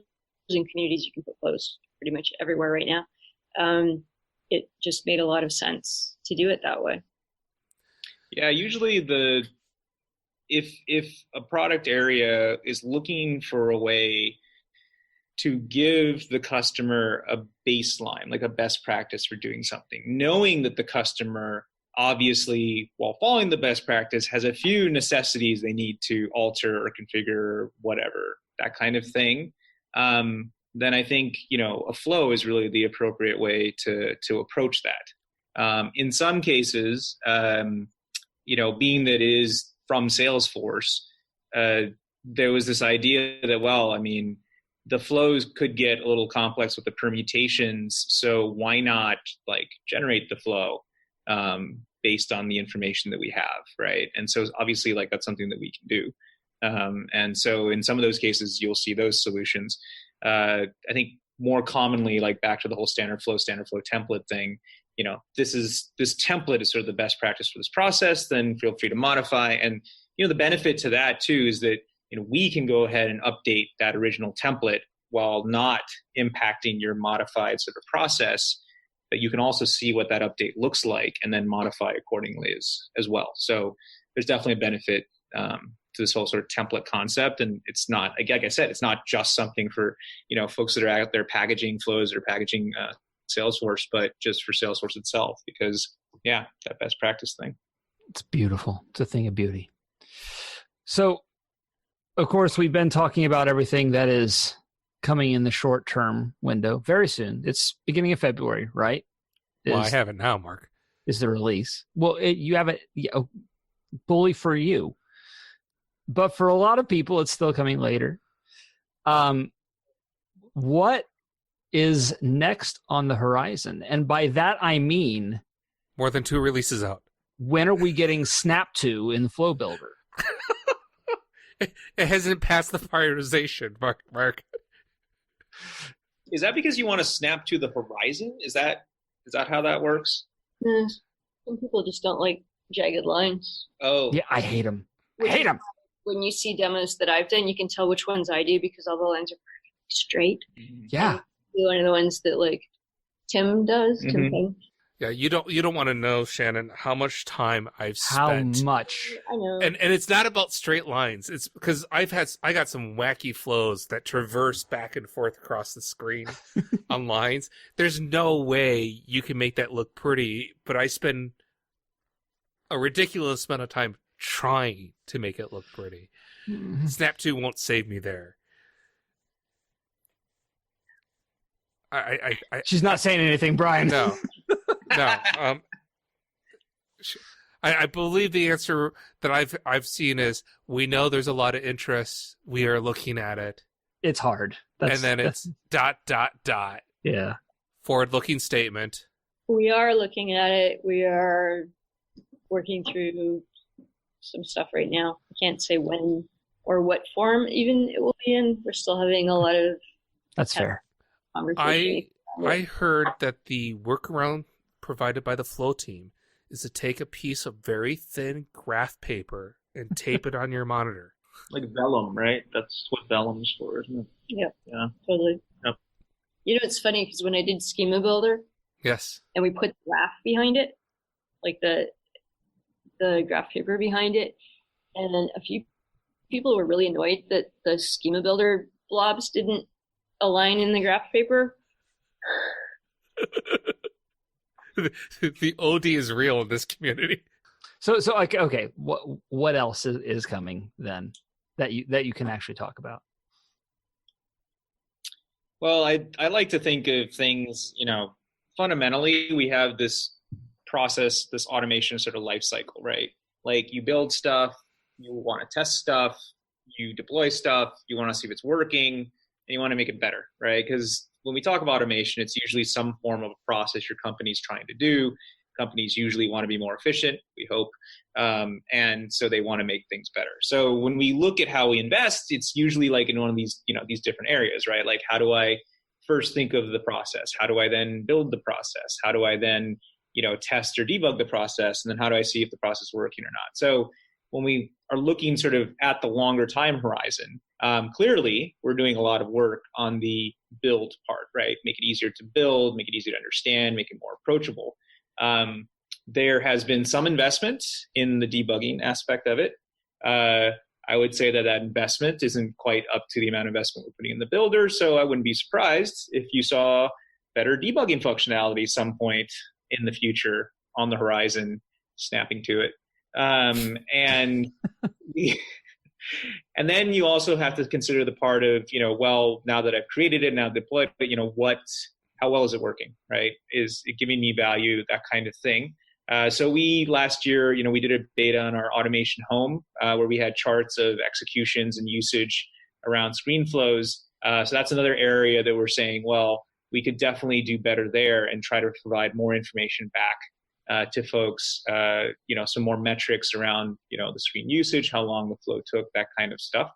in communities, you can put flows pretty much everywhere right now. It just made a lot of sense to do it that way. Yeah, usually if a product area is looking for a way to give the customer a baseline, like a best practice for doing something, knowing that the customer obviously, while following the best practice, has a few necessities they need to alter or configure or whatever, that kind of thing, then I think, a flow is really the appropriate way to approach that. In some cases, being that it is from Salesforce, there was this idea that, the flows could get a little complex with the permutations, so why not generate the flow based on the information that we have, right? And so obviously that's something that we can do. And so in some of those cases, you'll see those solutions. I think more commonly, back to the whole standard flow template thing, this template is sort of the best practice for this process, then feel free to modify. And, the benefit to that too is that, we can go ahead and update that original template while not impacting your modified sort of process, but you can also see what that update looks like and then modify accordingly as well. So there's definitely a benefit to this whole sort of template concept. And it's not, like I said, it's not just something for, folks that are out there packaging flows or packaging Salesforce, but just for Salesforce itself, because that best practice thing. It's beautiful. It's a thing of beauty. So, of course, we've been talking about everything that is coming in the short-term window very soon. It's beginning of February, right? Well, I have it now, Mark. Is the release. Well, you have it bully for you. But for a lot of people, it's still coming later. What is next on the horizon? And by that, I mean... more than 2 releases out. When are we getting Snap to in the Flow Builder? It hasn't passed the prioritization, Mark. Is that because you want to snap to the horizon? Is that how that works? Some people just don't like jagged lines. Oh, Yeah, I hate them. I hate them. When you see demos that I've done, you can tell which ones I do because all the lines are perfectly straight. Yeah. And one of the ones that like Tim does. Tim Mhm. Payne. Yeah, you don't want to know, Shannon, how much time I've spent. How much? I know. And it's not about straight lines. It's because I got some wacky flows that traverse back and forth across the screen on lines. There's no way you can make that look pretty, but I spend a ridiculous amount of time trying to make it look pretty. Snap 2 won't save me there. She's not saying anything, Brian. No. I believe the answer that I've seen is we know there's a lot of interest. We are looking at it. It's hard. And then it's ... Yeah. Forward-looking statement. We are looking at it. We are working through some stuff right now. I can't say when or what form even it will be in. We're still having a lot of That's fair. conversation. I heard that the workaround provided by the Flow team is to take a piece of very thin graph paper and tape it on your monitor. Like vellum, right? That's what vellum's for, isn't it? Yep. Yeah. Totally. Yep. You know, it's funny because when I did Schema Builder Yes. and we put the graph behind it, like the graph paper behind it, and then a few people were really annoyed that the Schema Builder blobs didn't align in the graph paper. The OD is real in this community. So like, okay, what else is coming then that you can actually talk about? Well, I like to think of things, fundamentally we have this process, this automation sort of life cycle, right? Like you build stuff, you want to test stuff, you deploy stuff, you want to see if it's working, and you want to make it better, right? Because when we talk about automation, it's usually some form of a process your company's trying to do. Companies usually want to be more efficient, we hope, and so they want to make things better. So when we look at how we invest, it's usually like in one of these, these different areas, right? Like how do I first think of the process? How do I then build the process? How do I then, test or debug the process? And then how do I see if the process is working or not? So when we are looking sort of at the longer time horizon, clearly we're doing a lot of work on the build part, right? Make it easier to build, make it easier to understand, make it more approachable. There has been some investment in the debugging aspect of it. I would say that investment isn't quite up to the amount of investment we're putting in the builder, so I wouldn't be surprised if you saw better debugging functionality some point in the future on the horizon, snapping to it. And then you also have to consider the part of, well, now that I've created it, now deployed it, how well is it working, right? Is it giving me value, that kind of thing. So we last year, we did a beta on our automation home where we had charts of executions and usage around screen flows. So that's another area that we're saying, well, we could definitely do better there and try to provide more information back to folks, some more metrics around, the screen usage, how long the flow took, that kind of stuff.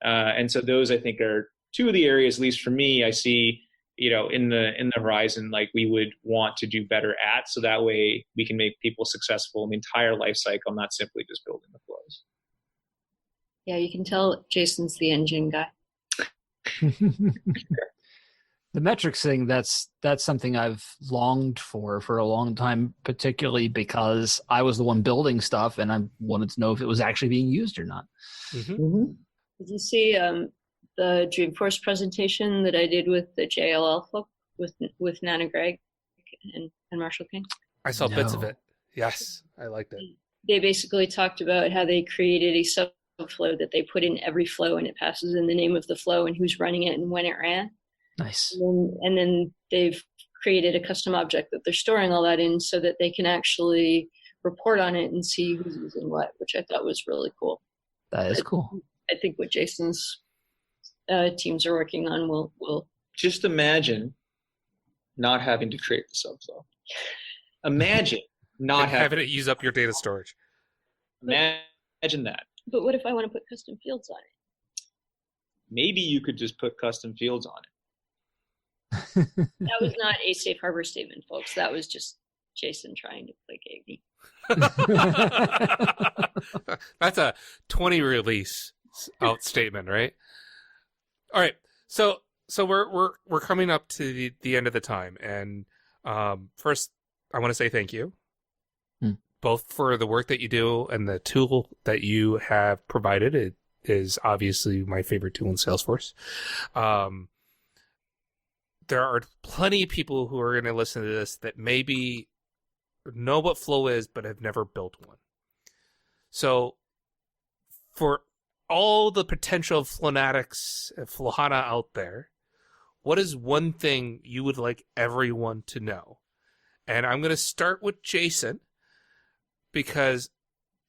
And so those, I think, are two of the areas, at least for me, I see, in the horizon, like we would want to do better at, so that way we can make people successful in the entire life cycle, not simply just building the flows. Yeah, you can tell Jason's the engine guy. The metrics thing, that's something I've longed for a long time, particularly because I was the one building stuff and I wanted to know if it was actually being used or not. Mm-hmm. Mm-hmm. Did you see the Dreamforce presentation that I did with the JLL folk with Nana Gregg and Marshall King? I saw bits of No. it. Yes, I liked it. They basically talked about how they created a subflow that they put in every flow, and it passes in the name of the flow and who's running it and when it ran. Nice. And then they've created a custom object that they're storing all that in so that they can actually report on it and see who's using what, which I thought was really cool. That is cool. I think what Jason's teams are working on will Just imagine not having to create the subflow. Imagine not And having having it use up your data storage. Imagine that. But what if I want to put custom fields on it? Maybe you could just put custom fields on it. That was not a safe harbor statement, folks. That was just Jason trying to placate me. That's a 20 release out statement, right? All right. So we're coming up to the end of the time, and first I want to say thank you, both for the work that you do and the tool that you have provided. It is obviously my favorite tool in Salesforce. There are plenty of people who are going to listen to this that maybe know what Flow is, but have never built one. So for all the potential Flownatics and Flowhana out there, what is one thing you would like everyone to know? And I'm going to start with Jason, because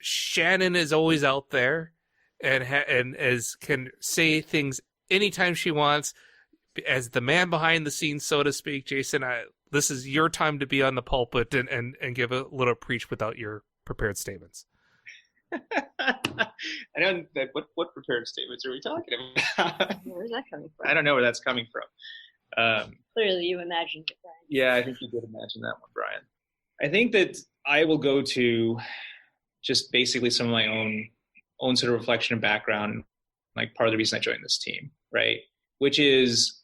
Shannon is always out there and can say things anytime she wants. As the man behind the scenes, so to speak, Jason, this is your time to be on the pulpit and give a little preach without your prepared statements. I don't. What prepared statements are we talking about? Where's that coming from? I don't know where that's coming from. Clearly, you imagined it, Brian. Yeah, I think you did imagine that one, Brian. I think that I will go to just basically some of my own sort of reflection and background, like part of the reason I joined this team, right? Which is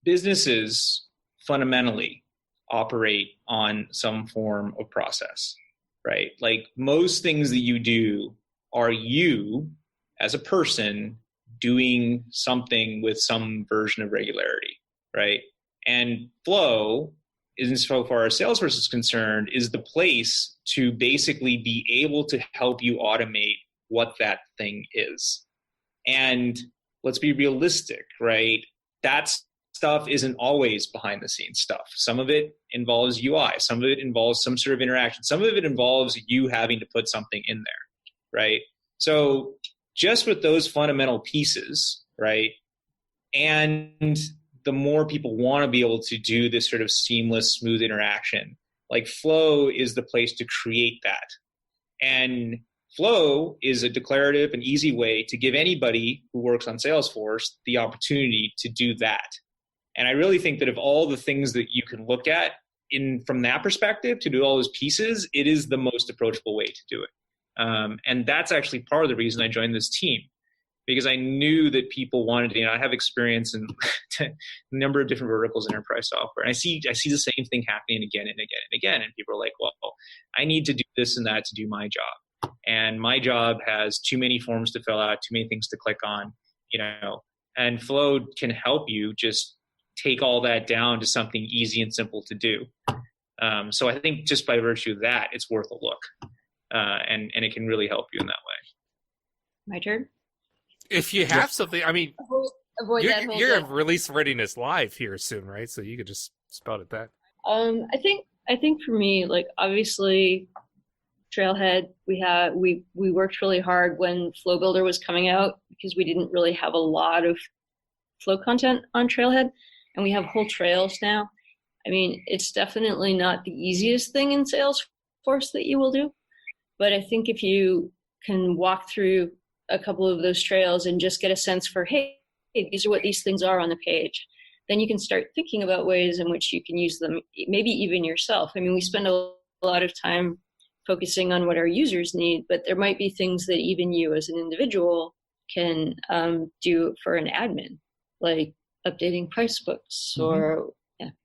businesses fundamentally operate on some form of process, right? Like most things that you do are you as a person doing something with some version of regularity, right? And Flow, so far as Salesforce is concerned, is the place to basically be able to help you automate what that thing is. And let's be realistic, right? That stuff isn't always behind the scenes stuff. Some of it involves UI. Some of it involves some sort of interaction. Some of it involves you having to put something in there, right? So just with those fundamental pieces, right? And the more people want to be able to do this sort of seamless, smooth interaction, like Flow is the place to create that. And Flow is a declarative and easy way to give anybody who works on Salesforce the opportunity to do that. And I really think that of all the things that you can look at from that perspective to do all those pieces, it is the most approachable way to do it. And that's actually part of the reason I joined this team, because I knew that people wanted to, I have experience in a number of different verticals in enterprise software. And I see the same thing happening again and again and again. And people are like, well, I need to do this and that to do my job. And my job has too many forms to fill out, too many things to click on, and Flow can help you just take all that down to something easy and simple to do. So I think just by virtue of that, it's worth a look. And it can really help you in that way. My turn? If you have something, I mean, avoid that whole you're thing. at Release Readiness Live here soon, right? So you could just spout at that. I think for me, like obviously Trailhead, we worked really hard when Flow Builder was coming out because we didn't really have a lot of Flow content on Trailhead, and we have whole trails now. I mean, it's definitely not the easiest thing in Salesforce that you will do, but I think if you can walk through a couple of those trails and just get a sense for, hey, these are what these things are on the page, then you can start thinking about ways in which you can use them, maybe even yourself. I mean, we spend a lot of time focusing on what our users need, but there might be things that even you as an individual can do for an admin, like updating price books or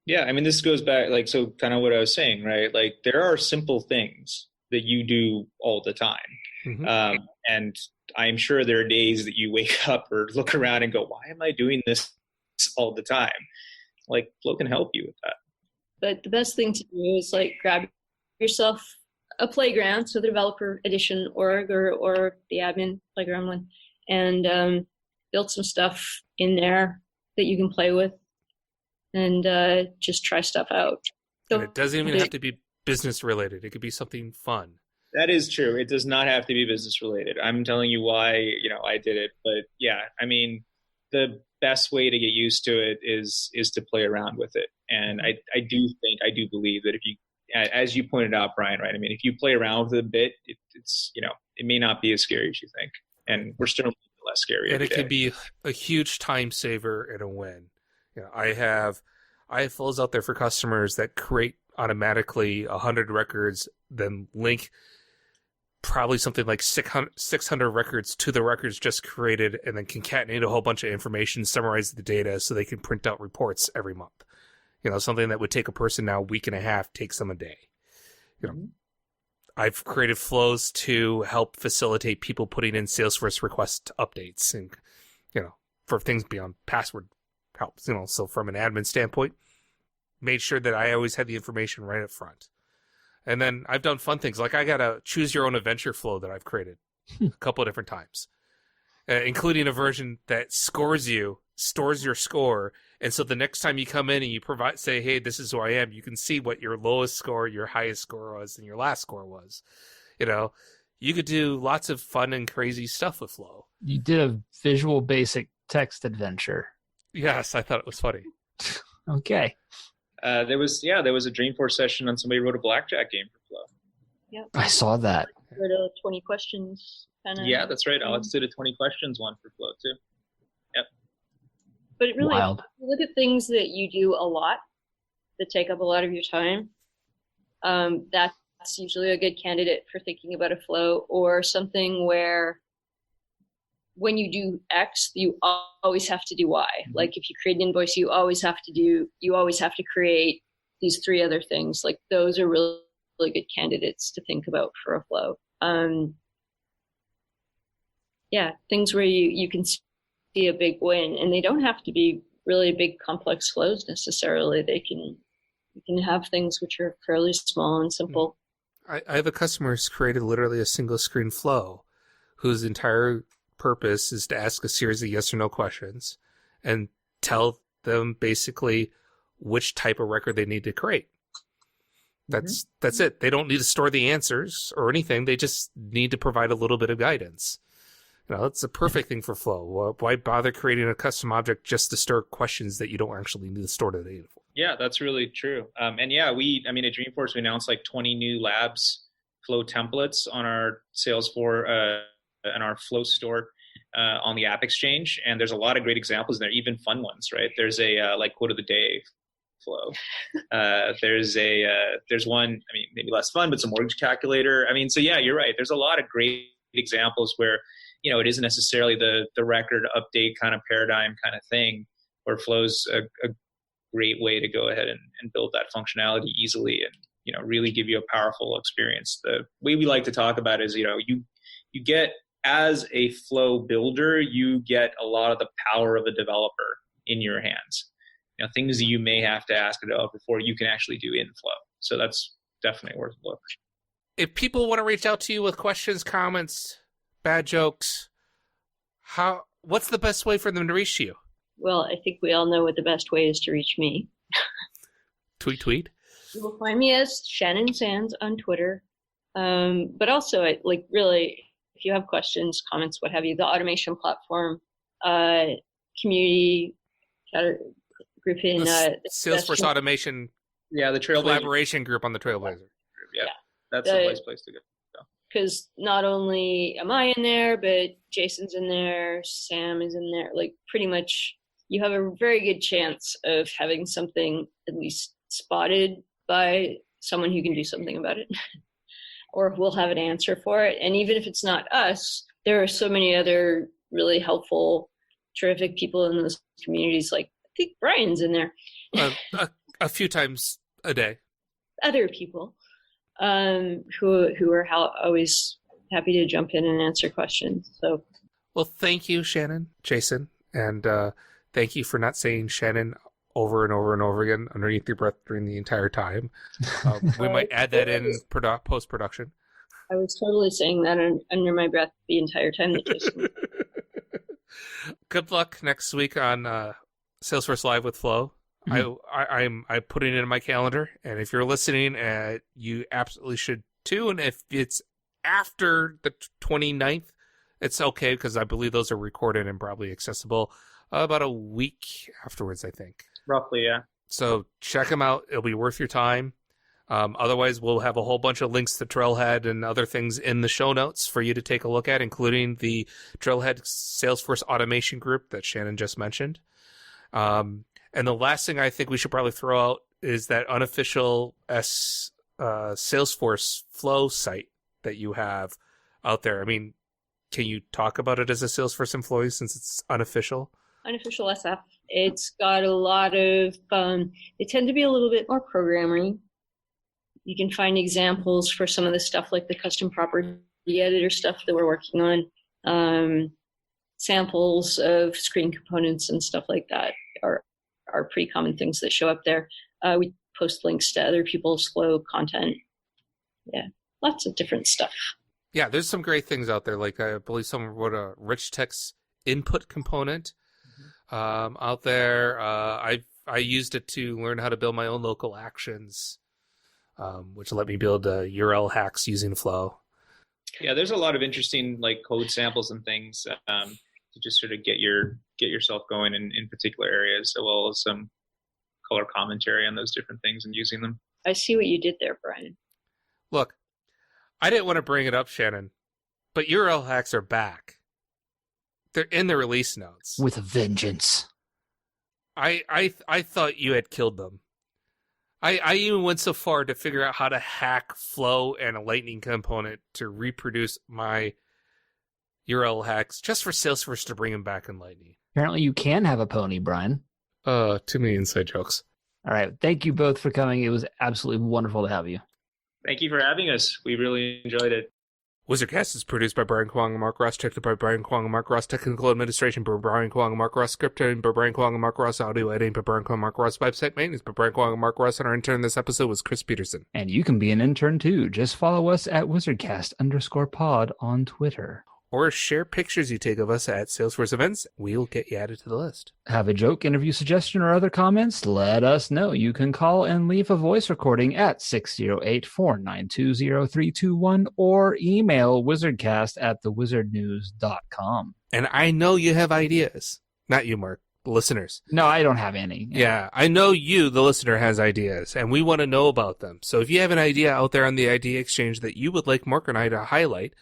Yeah, I mean, this goes back, like, so kind of what I was saying, right? Like, there are simple things that you do all the time. Mm-hmm. And I'm sure there are days that you wake up or look around and go, why am I doing this all the time? Like, Flow can help you with that. But the best thing to do is, like, grab yourself a playground, so the developer edition org or the admin playground one, and build some stuff in there that you can play with and just try stuff out. And it doesn't even have to be business related. It could be something fun. That is true. It does not have to be business related. I'm telling you why, I did it. But yeah, I mean, the best way to get used to it is to play around with it. And I do believe that if you, as you pointed out, Brian, right? I mean, if you play around with it a bit, it's it may not be as scary as you think. And we're still less scary. And it can be a huge time saver and a win. I have flows out there for customers that create automatically 100 records, then link probably something like 600 records to the records just created, and then concatenate a whole bunch of information, summarize the data so they can print out reports every month. Something that would take a person now a week and a half takes them a day. I've created flows to help facilitate people putting in Salesforce request updates and, for things beyond password helps, so from an admin standpoint, made sure that I always had the information right up front. And then I've done fun things, like I got a choose your own adventure flow that I've created a couple of different times, including a version that stores your score. And so the next time you come in and you say, hey, this is who I am, you can see what your lowest score, your highest score was, and your last score was. You could do lots of fun and crazy stuff with Flow. You did a Visual Basic text adventure. Yes, I thought it was funny. Okay. There was a Dreamforce session on somebody wrote a blackjack game for Flow. Yeah, I saw that. Wrote a 20 questions kind of. Yeah, that's right. Alex did a 20 questions one for Flow too. Yep. But it really, Wild. if you look at things that you do a lot, that take up a lot of your time, that's usually a good candidate for thinking about a flow, or something where when you do X, you always have to do Y. Like if you create an invoice, you always have to create these 3 other things. Like those are really, really good candidates to think about for a flow. Things where you can see a big win, and they don't have to be really big complex flows necessarily. You can have things which are fairly small and simple. I have a customer who's created literally a single screen flow whose entire purpose is to ask a series of yes or no questions and tell them basically which type of record they need to create. That's it. They don't need to store the answers or anything. They just need to provide a little bit of guidance. It's a perfect thing for Flow. Why bother creating a custom object just to store questions that you don't actually need to store the data for? Yeah, that's really true. At Dreamforce, we announced like 20 new labs Flow templates on our Salesforce and our Flow store on the App Exchange. And there's a lot of great examples in there, even fun ones, right? There's a like quote of the day flow. There's one, maybe less fun, but it's a mortgage calculator. So yeah, you're right. There's a lot of great examples where, it isn't necessarily the record update kind of paradigm kind of thing, where Flow's a great way to go ahead and build that functionality easily and, really give you a powerful experience. The way we like to talk about is, you get, as a Flow builder, you get a lot of the power of a developer in your hands. Things that you may have to ask a developer for, you can actually do in Flow. So that's definitely worth a look. If people want to reach out to you with questions, comments, bad jokes, what's the best way for them to reach you? Well, I think we all know what the best way is to reach me. Tweet. You will find me as Shannon Sands on Twitter. But also, really, if you have questions, comments, what have you, the automation platform, community group in Salesforce Automation. Yeah, the Trailblazer collaboration group on the Trailblazer. Yeah, that's the place to go. Because not only am I in there, but Jason's in there, Sam is in there. Like pretty much, you have a very good chance of having something at least spotted by someone who can do something about it, or will have an answer for it. And even if it's not us, there are so many other really helpful, terrific people in those communities. Like I think Brian's in there. A few times a day. Other people. Who are always happy to jump in and answer questions. So, well, thank you, Shannon, Jason, and thank you for not saying Shannon over and over and over again underneath your breath during the entire time. We might add that in post-production. I was totally saying that under my breath the entire time that Jason. Good luck next week on Salesforce Live with Flow. I'm putting it in my calendar, and if you're listening, you absolutely should too. And if it's after the 29th, it's okay, because I believe those are recorded and probably accessible about a week afterwards, I think. Roughly, yeah. So check them out. It'll be worth your time. Otherwise, we'll have a whole bunch of links to Trailhead and other things in the show notes for you to take a look at, including the Trailhead Salesforce Automation group that Shannon just mentioned. And the last thing I think we should probably throw out is that unofficial Salesforce Flow site that you have out there. I mean, can you talk about it as a Salesforce employee since it's unofficial? Unofficial SF. It's got a lot of, they tend to be a little bit more programming. You can find examples for some of the stuff like the custom property editor stuff that we're working on. Samples of screen components and stuff like that are pretty common things that show up there. We post links to other people's Flow content. Yeah, lots of different stuff. Yeah, there's some great things out there. Like I believe someone wrote a rich text input component out there. I used it to learn how to build my own local actions, which let me build URL hacks using Flow. Yeah, there's a lot of interesting like code samples and things to just sort of get yourself going in particular areas, as well as some color commentary on those different things and using them. I see what you did there, Brian. Look, I didn't want to bring it up, Shannon, but URL hacks are back. They're in the release notes. With a vengeance. I thought you had killed them. I even went so far to figure out how to hack Flow and a Lightning component to reproduce my URL hacks just for Salesforce to bring them back in Lightning. Apparently you can have a pony, Brian. Too many inside jokes. All right. Thank you both for coming. It was absolutely wonderful to have you. Thank you for having us. We really enjoyed it. WizardCast is produced by Brian Kwong and Mark Ross, checked by Brian Kwong and Mark Ross, technical administration by Brian Kwong and Mark Ross, scripting by Brian Kwong and Mark Ross, audio editing by Brian Kwong and Mark Ross, website maintenance by Brian Kwong and Mark Ross, and our intern this episode was Chris Peterson. And you can be an intern too. Just follow us at WizardCast_pod on Twitter. Or share pictures you take of us at Salesforce events. We'll get you added to the list. Have a joke, interview suggestion, or other comments? Let us know. You can call and leave a voice recording at 608-492-0321 or email wizardcast@thewizardnews.com. And I know you have ideas. Not you, Mark. The listeners. No, I don't have any. Yeah, I know you, the listener, has ideas, and we want to know about them. So if you have an idea out there on the Idea Exchange that you would like Mark and I to highlight,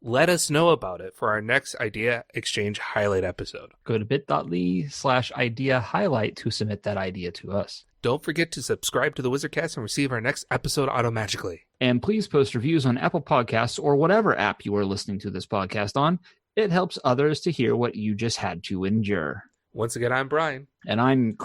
let us know about it for our next Idea Exchange highlight episode. Go to bit.ly/idea highlight to submit that idea to us. Don't forget to subscribe to the WizardCast and receive our next episode automagically. And please post reviews on Apple Podcasts or whatever app you are listening to this podcast on. It helps others to hear what you just had to endure. Once again, I'm Brian. And I'm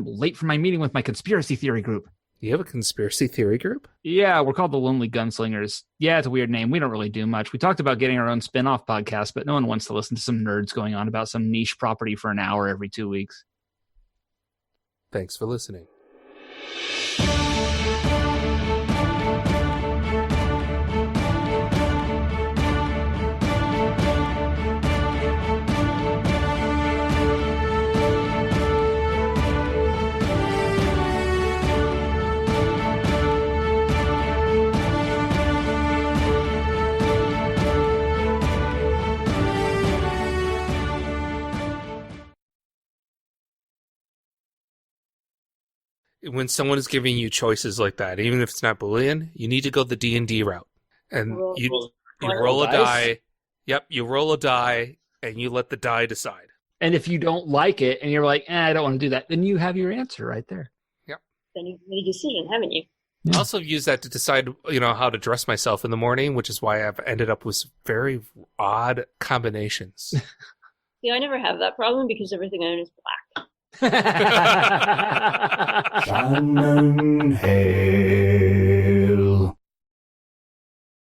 late for my meeting with my conspiracy theory group. You have a conspiracy theory group? Yeah, we're called the Lonely Gunslingers. Yeah, it's a weird name. We don't really do much. We talked about getting our own spin-off podcast, but no one wants to listen to some nerds going on about some niche property for an hour every 2 weeks. Thanks for listening. When someone is giving you choices like that, even if it's not Boolean, you need to go the D&D route. And you roll a die. Yep, you roll a die, and you let the die decide. And if you don't like it, and you're like, I don't want to do that, then you have your answer right there. Yep. Then you've made a decision, haven't you? I also use that to decide, how to dress myself in the morning, which is why I've ended up with very odd combinations. Yeah, I never have that problem because everything I own is black. Shannon Hale.